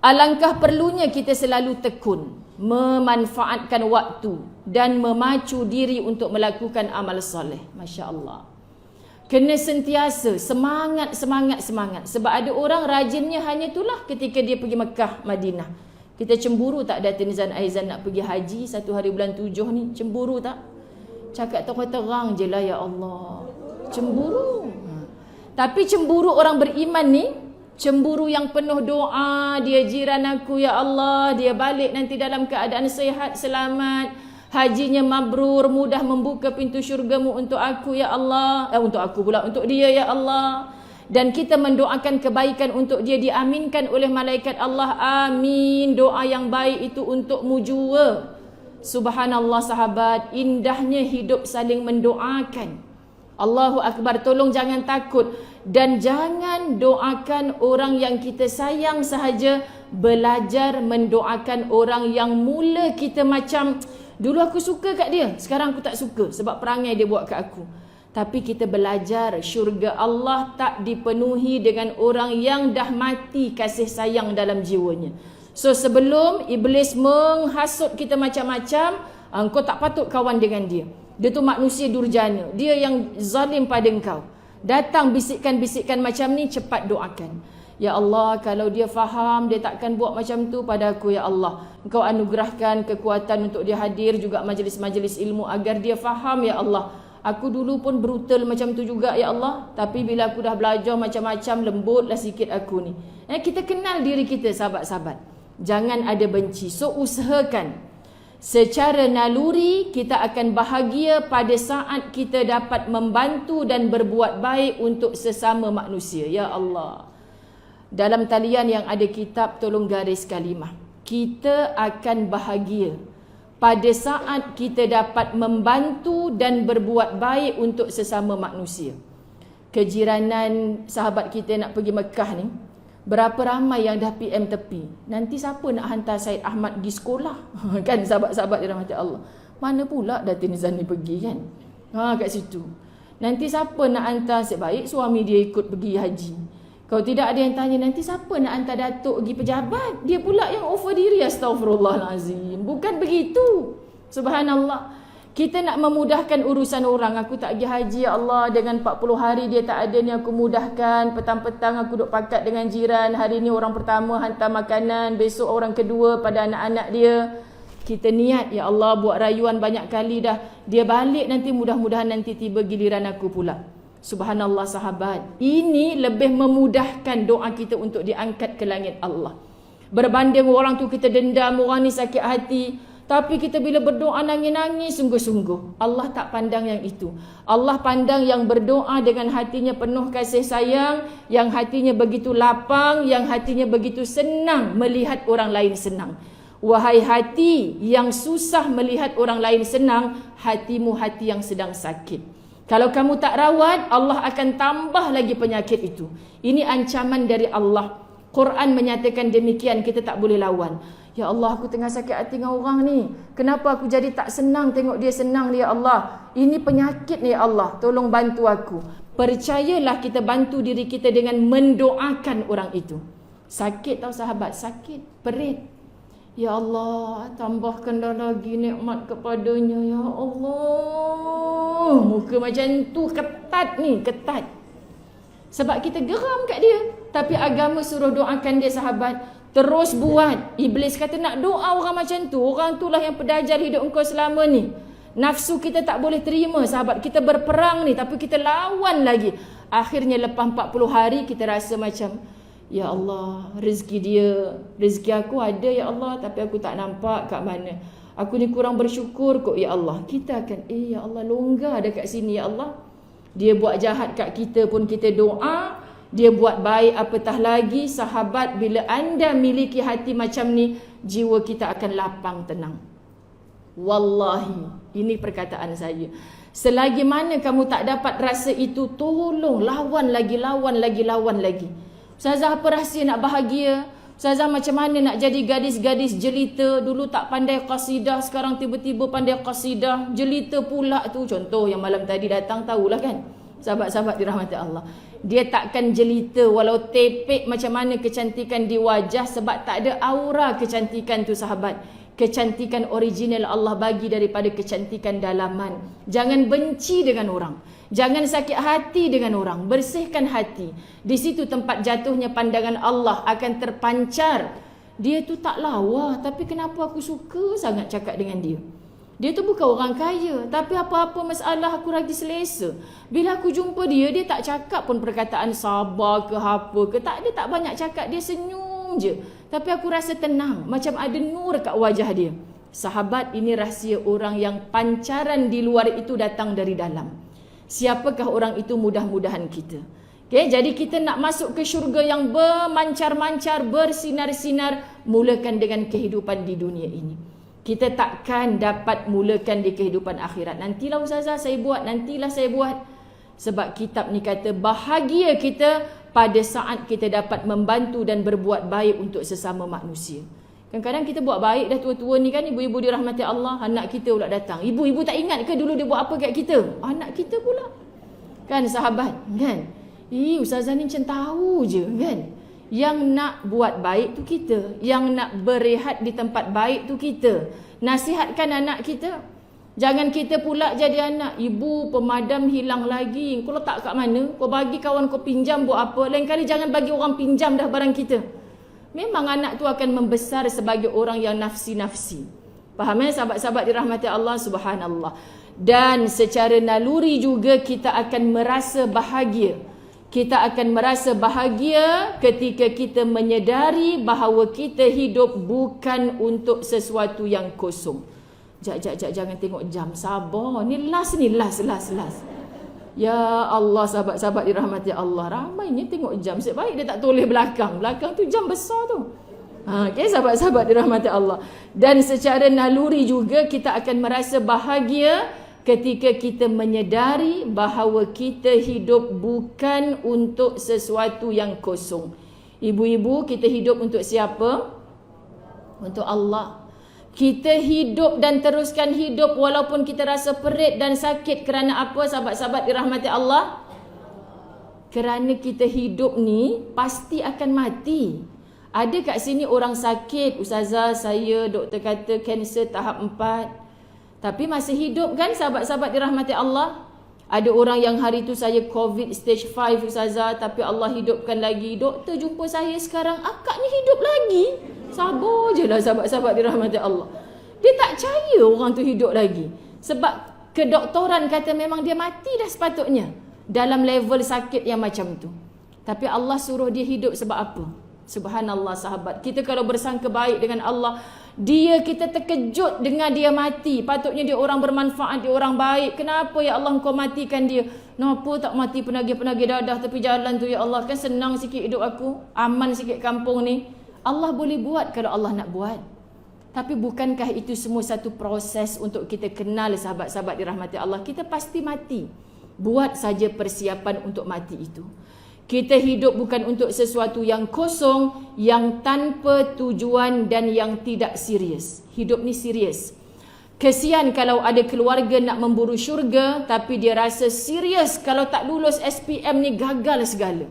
Alangkah perlunya kita selalu tekun, memanfaatkan waktu dan memacu diri untuk melakukan amal soleh. Masya Allah. Kena sentiasa semangat. Sebab ada orang rajinnya hanya itulah ketika dia pergi Mekah, Madinah. Kita cemburu tak Datin Zan Aizan nak pergi haji 1 hari bulan 7 ni? Cemburu tak? Cakap terang je lah, ya Allah. Cemburu. Tapi cemburu orang beriman ni, cemburu yang penuh doa. Dia jiran aku, ya Allah. Dia balik nanti dalam keadaan sehat, selamat. Hajinya mabrur, mudah membuka pintu syurgamu untuk aku, ya Allah. Untuk aku pula, untuk dia, ya Allah. Dan kita mendoakan kebaikan untuk dia, diaminkan oleh malaikat Allah. Amin. Doa yang baik itu untukmu jua. Subhanallah sahabat, indahnya hidup saling mendoakan. Allahu Akbar, tolong jangan takut. Dan jangan doakan orang yang kita sayang sahaja. Belajar mendoakan orang yang mula kita macam, dulu aku suka kat dia, sekarang aku tak suka sebab perangai dia buat kat aku. Tapi kita belajar, syurga Allah tak dipenuhi dengan orang yang dah mati kasih sayang dalam jiwanya. So sebelum iblis menghasut kita macam-macam, engkau tak patut kawan dengan dia. Dia tu manusia durjana. Dia yang zalim pada engkau. Datang bisikan-bisikan macam ni, cepat doakan. Ya Allah, kalau dia faham, dia takkan buat macam tu pada aku, ya Allah. Engkau anugerahkan kekuatan untuk dia hadir juga majlis-majlis ilmu agar dia faham, ya Allah. Aku dulu pun brutal macam tu juga, ya Allah. Tapi bila aku dah belajar macam-macam, lembutlah sikit aku ni. Kita kenal diri kita, sahabat-sahabat. Jangan ada benci. So usahakan. Secara naluri kita akan bahagia pada saat kita dapat membantu dan berbuat baik untuk sesama manusia. Ya Allah. Dalam talian yang ada kitab, tolong garis kalimah. Kita akan bahagia pada saat kita dapat membantu dan berbuat baik untuk sesama manusia. Kejiranan sahabat kita nak pergi Mekah ni, Berapa ramai yang dah PM tepi. Nanti siapa nak hantar Syed Ahmad pergi sekolah? Kan sahabat-sahabat dirahmati Allah. Mana pula Datin Nizami pergi kan? Kat situ. Nanti siapa nak hantar, sebaik suami dia ikut pergi haji. Kalau tidak ada yang tanya, nanti siapa nak hantar datuk pergi pejabat? Dia pula yang offer diri, astagfirullahalazim. Bukan begitu. Subhanallah. Kita nak memudahkan urusan orang. Aku tak pergi haji, ya Allah, dengan 40 hari dia tak ada ni, aku mudahkan. Petang-petang aku duduk pakat dengan jiran. Hari ni orang pertama hantar makanan, besok orang kedua pada anak-anak dia. Kita niat, ya Allah, buat rayuan banyak kali dah. Dia balik nanti, mudah-mudahan nanti tiba giliran aku pula. Subhanallah sahabat. Ini lebih memudahkan doa kita untuk diangkat ke langit Allah. Berbanding orang tu kita dendam, orang ni sakit hati. Tapi kita bila berdoa nangis-nangis sungguh-sungguh. Allah tak pandang yang itu. Allah pandang yang berdoa dengan hatinya penuh kasih sayang. Yang hatinya begitu lapang. Yang hatinya begitu senang melihat orang lain senang. Wahai hati yang susah melihat orang lain senang, hatimu hati yang sedang sakit. Kalau kamu tak rawat, Allah akan tambah lagi penyakit itu. Ini ancaman dari Allah. Quran menyatakan demikian, kita tak boleh lawan. Ya Allah, aku tengah sakit hati dengan orang ni. Kenapa aku jadi tak senang tengok dia senang ni, ya Allah? Ini penyakit ni, ya Allah. Tolong bantu aku. Percayalah kita bantu diri kita dengan mendoakan orang itu. Sakit tau sahabat, sakit, perit. Ya Allah, tambahkanlah lagi nikmat kepadanya, ya Allah. Muka macam tu ketat ni, ketat. Sebab kita geram kat dia. Tapi agama suruh doakan dia sahabat. Terus buat. Iblis kata nak doa orang macam tu. Orang tu lah yang pedajal hidup engkau selama ni. Nafsu kita tak boleh terima sahabat. Kita berperang ni tapi kita lawan lagi. Akhirnya lepas 40 hari kita rasa macam, ya Allah, rezeki dia, rezeki aku ada ya Allah, tapi aku tak nampak kat mana. Aku ni kurang bersyukur kok ya Allah. Kita akan, ya Allah, longgar dekat sini ya Allah. Dia buat jahat kat kita pun kita doa. Dia buat baik apatah lagi. Sahabat, bila anda miliki hati macam ni, jiwa kita akan lapang tenang. Wallahi, ini perkataan saya. Selagi mana kamu tak dapat rasa itu, tolong lawan lagi, lawan lagi, lawan lagi. Ustazah, apa rahsia nak bahagia? Ustazah, macam mana nak jadi gadis-gadis jelita? Dulu tak pandai qasidah, sekarang tiba-tiba pandai qasidah. Jelita pula tu. Contoh yang malam tadi datang, tahulah kan? Sahabat-sahabat dirahmati Allah. Dia takkan jelita walau tepek macam mana kecantikan di wajah, sebab tak ada aura kecantikan tu sahabat. Kecantikan original Allah bagi daripada kecantikan dalaman. Jangan benci dengan orang. Jangan sakit hati dengan orang. Bersihkan hati. Di situ tempat jatuhnya pandangan Allah akan terpancar. Dia tu tak lawa, tapi kenapa aku suka sangat cakap dengan dia. Dia tu bukan orang kaya, tapi apa-apa masalah aku lagi selesa. Bila aku jumpa dia, dia tak cakap pun perkataan sabar ke apa ke. Tak, dia tak banyak cakap, dia senyum je. Tapi aku rasa tenang, macam ada nur kat wajah dia. Sahabat, ini rahsia orang yang pancaran di luar itu datang dari dalam. Siapakah orang itu? Mudah-mudahan kita. Okay, jadi kita nak masuk ke syurga yang bermancar-mancar, bersinar-sinar, mulakan dengan kehidupan di dunia ini. Kita takkan dapat mulakan di kehidupan akhirat. Nantilah ustazah saya buat, nantilah saya buat. Sebab kitab ni kata bahagia kita pada saat kita dapat membantu dan berbuat baik untuk sesama manusia. Kadang-kadang kita buat baik dah tua-tua ni kan, ibu-ibu dirahmati Allah, anak kita pula datang. Ibu-ibu tak ingat ke dulu dia buat apa kat kita? Anak kita pula. Kan sahabat, kan? Ustazah ni macam tahu je kan? Yang nak buat baik tu kita. Yang nak berehat di tempat baik tu kita. Nasihatkan anak kita. Jangan kita pula jadi anak. Ibu pemadam hilang lagi. Kau letak kat mana? Kau bagi kawan kau pinjam buat apa? Lain kali jangan bagi orang pinjam dah barang kita. Memang anak tu akan membesar sebagai orang yang nafsi-nafsi. Faham sahabat-sahabat dirahmati Allah subhanallah. Dan secara naluri juga kita akan merasa bahagia. Kita akan merasa bahagia ketika kita menyedari bahawa kita hidup bukan untuk sesuatu yang kosong. Jangan tengok jam. Sabar. Ni last. Ya Allah, sahabat-sahabat dirahmati Allah. Ramainya tengok jam. Sebaik dia tak toleh belakang. Belakang tu jam besar tu. Okay, sahabat-sahabat dirahmati Allah. Dan secara naluri juga kita akan merasa bahagia ketika kita menyedari bahawa kita hidup bukan untuk sesuatu yang kosong. Ibu-ibu, kita hidup untuk siapa? Untuk Allah. Kita hidup dan teruskan hidup walaupun kita rasa perit dan sakit. Kerana apa, sahabat-sahabat dirahmati Allah? Kerana kita hidup ni pasti akan mati. Ada kat sini orang sakit, ustazah saya doktor kata kanser tahap 4. Tapi masih hidup kan sahabat-sahabat dirahmati Allah? Ada orang yang hari tu saya COVID stage 5 ustazah, tapi Allah hidupkan lagi. Doktor jumpa saya sekarang, akak ni hidup lagi. Sabar je lah sahabat-sahabat dirahmati Allah. Dia tak percaya orang tu hidup lagi. Sebab kedoktoran kata memang dia mati dah sepatutnya. Dalam level sakit yang macam tu. Tapi Allah suruh dia hidup sebab apa? Subhanallah sahabat. Kita kalau bersangka baik dengan Allah, kita terkejut dengan dia mati. Patutnya dia orang bermanfaat, dia orang baik. Kenapa ya Allah kau matikan dia? Kenapa tak mati penagih-penagih dadah tepi jalan tu ya Allah? Kan senang sikit hidup aku, aman sikit kampung ni. Allah boleh buat kalau Allah nak buat. Tapi bukankah itu semua satu proses untuk kita kenal sahabat-sahabat dirahmati Allah? Kita pasti mati. Buat saja persiapan untuk mati itu. Kita hidup bukan untuk sesuatu yang kosong, yang tanpa tujuan dan yang tidak serius. Hidup ni serius. Kesian kalau ada keluarga nak memburu syurga, tapi dia rasa serius kalau tak lulus SPM ni gagal segala.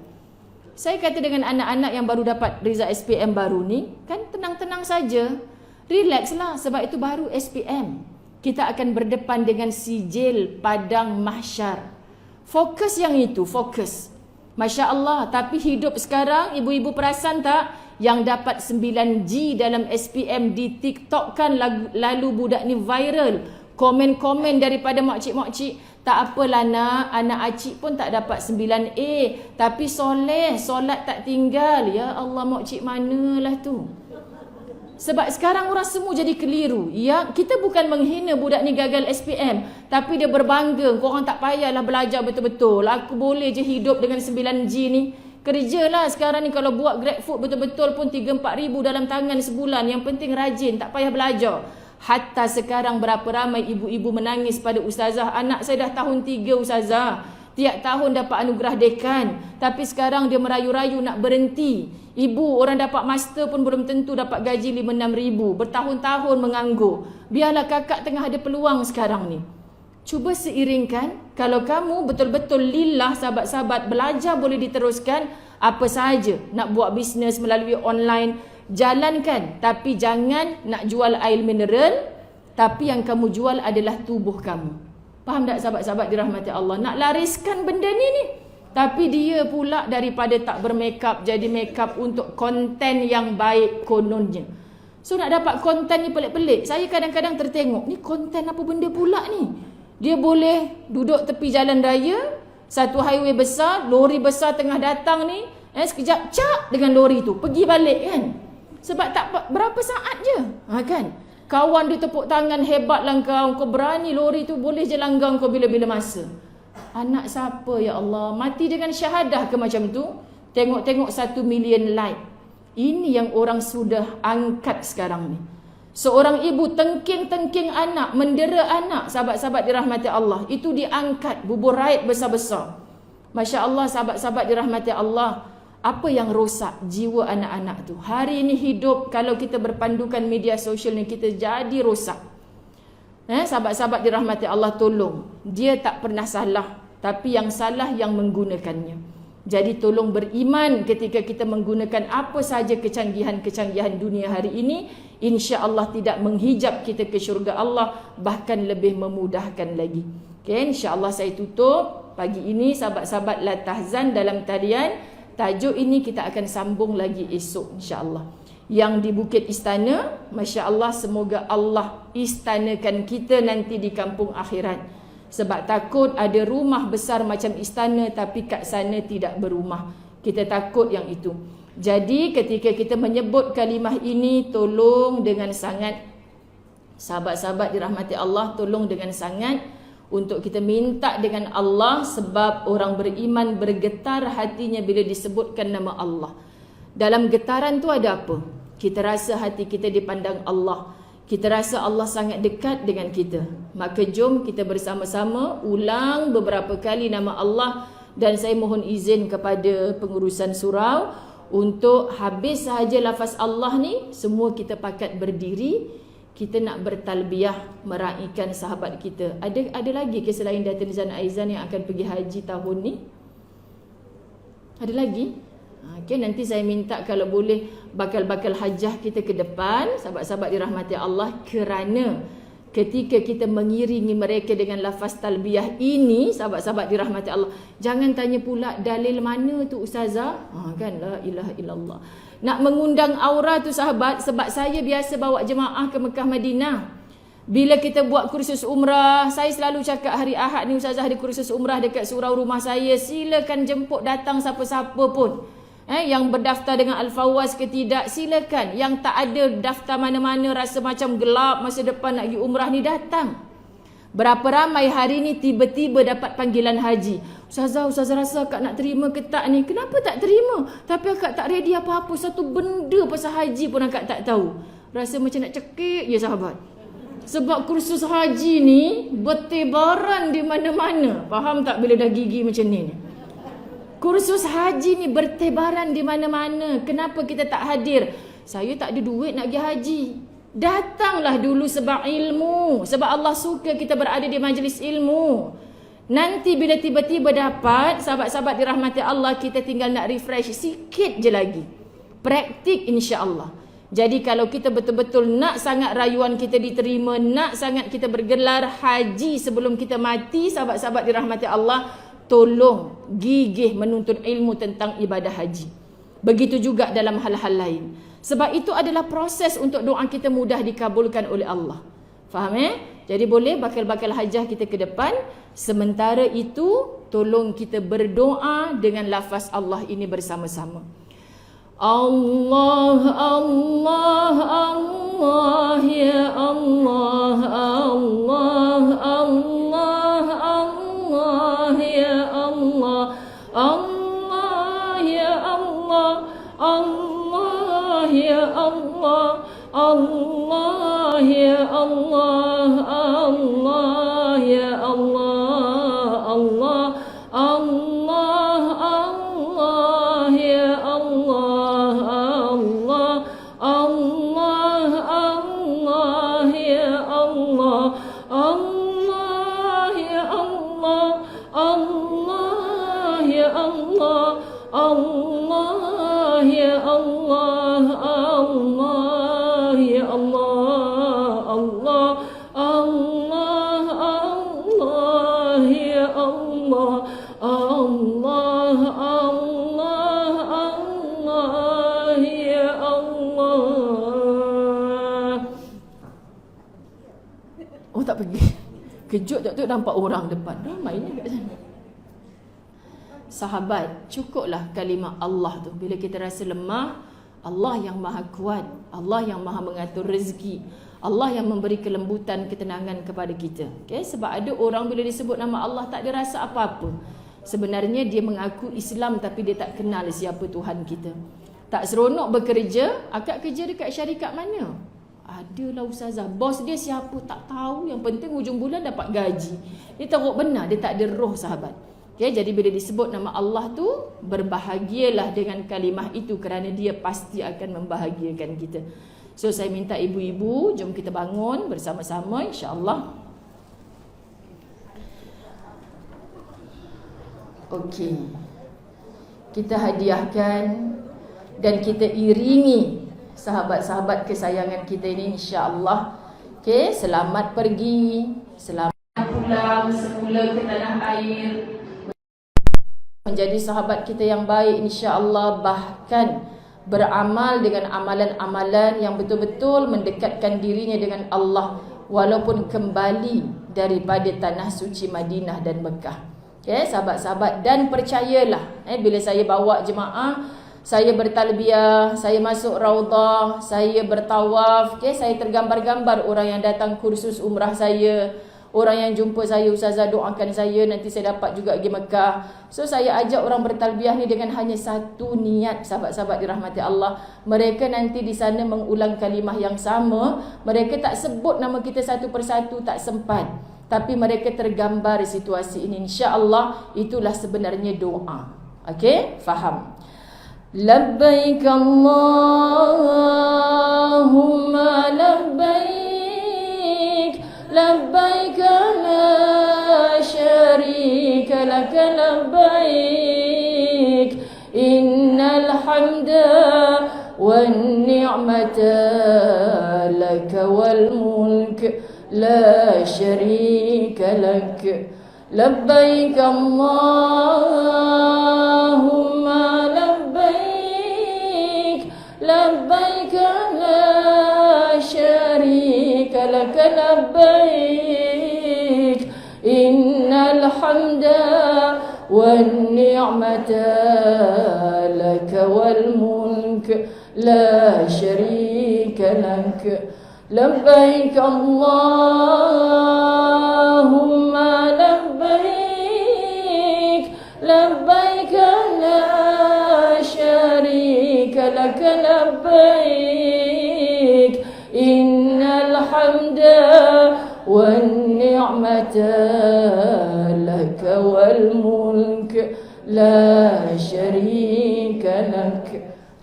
Saya kata dengan anak-anak yang baru dapat result SPM baru ni, kan tenang-tenang saja. Relax lah sebab itu baru SPM. Kita akan berdepan dengan sijil padang mahsyar. Fokus yang itu, fokus. Masya Allah, tapi hidup sekarang, ibu-ibu perasan tak? Yang dapat 9G dalam SPM di TikTok kan, lalu budak ni viral. Komen-komen daripada makcik-makcik, tak apalah nak, anak acik pun tak dapat 9A. Tapi soleh, solat tak tinggal. Ya Allah, makcik manalah tu? Sebab sekarang orang semua jadi keliru. Ya, kita bukan menghina budak ni gagal SPM, tapi dia berbangga. Korang tak payahlah belajar betul-betul. Aku boleh je hidup dengan 9G ni. Kerjalah sekarang ni, kalau buat GrabFood betul-betul pun 3-4 ribu dalam tangan sebulan. Yang penting rajin, tak payah belajar. Hatta sekarang berapa ramai ibu-ibu menangis pada ustazah. Anak saya dah tahun 3 ustazah. Tiap tahun dapat anugerah dekan. Tapi sekarang dia merayu-rayu nak berhenti. Ibu orang dapat master pun belum tentu dapat gaji 5-6 ribu. Bertahun-tahun menganggur. Biarlah kakak tengah ada peluang sekarang ni. Cuba seiringkan. Kalau kamu betul-betul lillah sahabat-sahabat, belajar boleh diteruskan. Apa sahaja. Nak buat bisnes melalui online, jalankan. Tapi jangan nak jual air mineral. Tapi yang kamu jual adalah tubuh kamu. Faham tak sahabat-sahabat dirahmati Allah? Nak lariskan benda ni. Tapi dia pula daripada tak bermakeup jadi makeup untuk konten yang baik kononnya. So nak dapat konten ni pelik-pelik. Saya kadang-kadang tertengok, ni konten apa benda pula ni? Dia boleh duduk tepi jalan raya, satu highway besar, lori besar tengah datang ni, sekejap cak dengan lori tu, pergi balik kan? Sebab tak berapa saat je, kan? Kawan dia tepuk tangan, hebatlah kau berani lori tu boleh je langgar kau bila-bila masa. Anak siapa ya Allah? Mati dengan syahadah ke macam tu? Tengok-tengok 1 million like. Ini yang orang sudah angkat sekarang ni. Seorang ibu tengking-tengking anak, mendera anak, sahabat-sahabat dirahmati Allah. Itu diangkat, bubur raib besar-besar. Masya Allah sahabat-sahabat dirahmati Allah. Apa yang rosak jiwa anak-anak tu? Hari ini hidup, kalau kita berpandukan media sosial ni, kita jadi rosak. Sahabat-sahabat dirahmati Allah, tolong. Dia tak pernah salah, tapi yang salah yang menggunakannya. Jadi tolong beriman ketika kita menggunakan apa saja kecanggihan-kecanggihan dunia hari ini. InsyaAllah tidak menghijab kita ke syurga Allah, bahkan lebih memudahkan lagi. Okay, insyaAllah saya tutup pagi ini sahabat-sahabat La Tahzan dalam talian. Tajuk ini kita akan sambung lagi esok insyaAllah. Yang di Bukit Istana, Masya Allah, semoga Allah istanakan kita nanti di kampung akhirat. Sebab takut ada rumah besar macam istana tapi kat sana tidak berumah. Kita takut yang itu. Jadi ketika kita menyebut kalimah ini, tolong dengan sangat, sahabat-sahabat dirahmati Allah, tolong dengan sangat untuk kita minta dengan Allah. Sebab orang beriman bergetar hatinya bila disebutkan nama Allah. Dalam getaran tu ada apa? Kita rasa hati kita dipandang Allah. Kita rasa Allah sangat dekat dengan kita. Maka jom kita bersama-sama ulang beberapa kali nama Allah. Dan saya mohon izin kepada pengurusan surau Untuk habis sahaja lafaz Allah ni, semua kita pakat berdiri, kita nak bertalbiyah meraihkan sahabat kita. Ada lagi ke selain Datin Zan Aizan yang akan pergi haji tahun ni? Ada lagi? Okay, nanti saya minta kalau boleh bakal-bakal hajah kita ke depan, sahabat-sahabat dirahmati Allah, kerana ketika kita mengiringi mereka dengan lafaz talbiyah ini, sahabat-sahabat dirahmati Allah, jangan tanya pula dalil mana tu ustazah. Kan, la ilaha illallah. Nak mengundang aura tu sahabat, sebab saya biasa bawa jemaah ke Mekah Madinah. Bila kita buat kursus umrah, saya selalu cakap hari Ahad ni ustazah ada kursus umrah dekat surau rumah saya. Silakan jemput datang siapa-siapa pun. Yang berdaftar dengan Al-Fawaz ke tidak, silakan. Yang tak ada daftar mana-mana, rasa macam gelap masa depan nak pergi umrah ni, datang. Berapa ramai hari ni tiba-tiba dapat panggilan haji. Ustazah rasa akak nak terima ke tak ni? Kenapa tak terima? Tapi akak tak ready apa-apa. Satu benda pasal haji pun akak tak tahu. Rasa macam nak cekik je sahabat. Sebab kursus haji ni bertebaran di mana-mana. Faham tak bila dah gigi macam ni? Kursus haji ni bertebaran di mana-mana. Kenapa kita tak hadir? Saya tak ada duit nak pergi haji. Datanglah dulu sebab ilmu. Sebab Allah suka kita berada di majlis ilmu. Nanti bila tiba-tiba dapat, sahabat-sahabat dirahmati Allah, kita tinggal nak refresh sikit je lagi. Praktik insya-Allah. Jadi kalau kita betul-betul nak sangat rayuan kita diterima, nak sangat kita bergelar haji sebelum kita mati, sahabat-sahabat dirahmati Allah, tolong gigih menuntut ilmu tentang ibadah haji. Begitu juga dalam hal-hal lain. Sebab itu adalah proses untuk doa kita mudah dikabulkan oleh Allah. Faham Jadi boleh bakal-bakal hajah kita ke depan. Sementara itu, tolong kita berdoa dengan lafaz Allah ini bersama-sama. Allah, Allah, Allah, ya Allah, Allah, Allah, Allah, ya Allah, Allah, ya Allah, Allah, ya Allah, Allah, ya Allah, Allah, ya Allah, Allah, Allah, Allah, ya Allah, Allah, Allah, Allah, ya Allah, Allah, ya Allah, Allah, ya Allah, Allah, ya Allah, Allah, ya Allah, Allah, Allah, Allah, ya Allah, Allah, Allah, Allah, ya Allah. Oh, tak pergi. Kejut tak tu nampak orang depan. Ramainya kat sana. Sahabat, cukuplah kalimah Allah tu. Bila kita rasa lemah, Allah yang maha kuat, Allah yang maha mengatur rezeki, Allah yang memberi kelembutan, ketenangan kepada kita. Sebab ada orang bila disebut nama Allah tak ada rasa apa-apa. Sebenarnya dia mengaku Islam tapi dia tak kenal siapa Tuhan kita. Tak seronok bekerja, akak kerja dekat syarikat mana? Adalah ustazah, bos dia siapa tak tahu, yang penting hujung bulan dapat gaji. Dia teruk benar, dia tak ada roh sahabat. Jadi bila disebut nama Allah tu, berbahagialah dengan kalimah itu kerana dia pasti akan membahagiakan kita. So saya minta ibu-ibu, jom kita bangun bersama-sama insya-Allah. Okey. Kita hadiahkan dan kita iringi sahabat-sahabat kesayangan kita ini insya-Allah. Okey, selamat pergi, selamat pulang semula ke tanah air. Menjadi sahabat kita yang baik insya-Allah, bahkan beramal dengan amalan-amalan yang betul-betul mendekatkan dirinya dengan Allah walaupun kembali daripada tanah suci Madinah dan Mekah. Sahabat-sahabat, dan percayalah bila saya bawa jemaah, saya bertalbiyah, saya masuk raudhah, saya bertawaf, saya tergambar-gambar orang yang datang kursus umrah saya, orang yang jumpa saya, ustazah doakan saya nanti saya dapat juga pergi Mekah. So saya ajak orang bertalbiyah ni dengan hanya satu niat, sahabat-sahabat dirahmati Allah. Mereka nanti di sana mengulang kalimah yang sama. Mereka tak sebut nama kita satu persatu, tak sempat. Tapi mereka tergambar situasi ini. InsyaAllah itulah sebenarnya doa. Okey, faham? لبيك اللهم لبيك لبيك لا شريك لك لبيك إن الحمد والنعمة لك والملك لا شريك لك لبيك اللهم لبيك لبيك لا شريك لك لبيك إن الحمد والنعمة لك والملك لا شريك لك لبيك اللهم لبيك لبيك لا شريك لك لبيك إن الحمد والنعمة لك والملك لا شريك لك.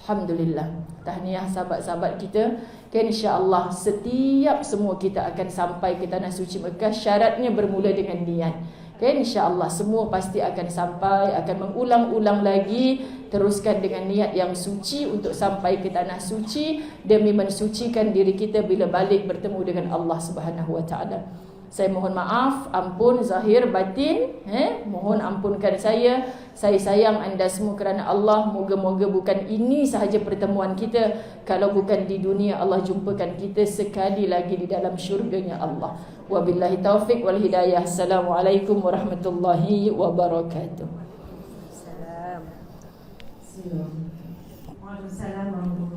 Alhamdulillah. Tahniah sahabat-sahabat kita. Kan insya-Allah setiap semua kita akan sampai ke tanah suci Mekah, syaratnya bermula dengan niat. Kan insya-Allah semua pasti akan sampai, akan mengulang-ulang lagi, teruskan dengan niat yang suci untuk sampai ke tanah suci demi mensucikan diri kita bila balik bertemu dengan Allah Subhanahu wa taala. Saya mohon maaf, ampun zahir batin, mohon ampunkan saya. Saya sayang anda semua kerana Allah. Moga-moga bukan ini sahaja pertemuan kita. Kalau bukan di dunia, Allah jumpakan kita sekali lagi di dalam syurganya Allah. Wabillahi taufiq wal hidayah. Assalamualaikum warahmatullahi wabarakatuh. Salam. Waalaikumsalam warahmatullahi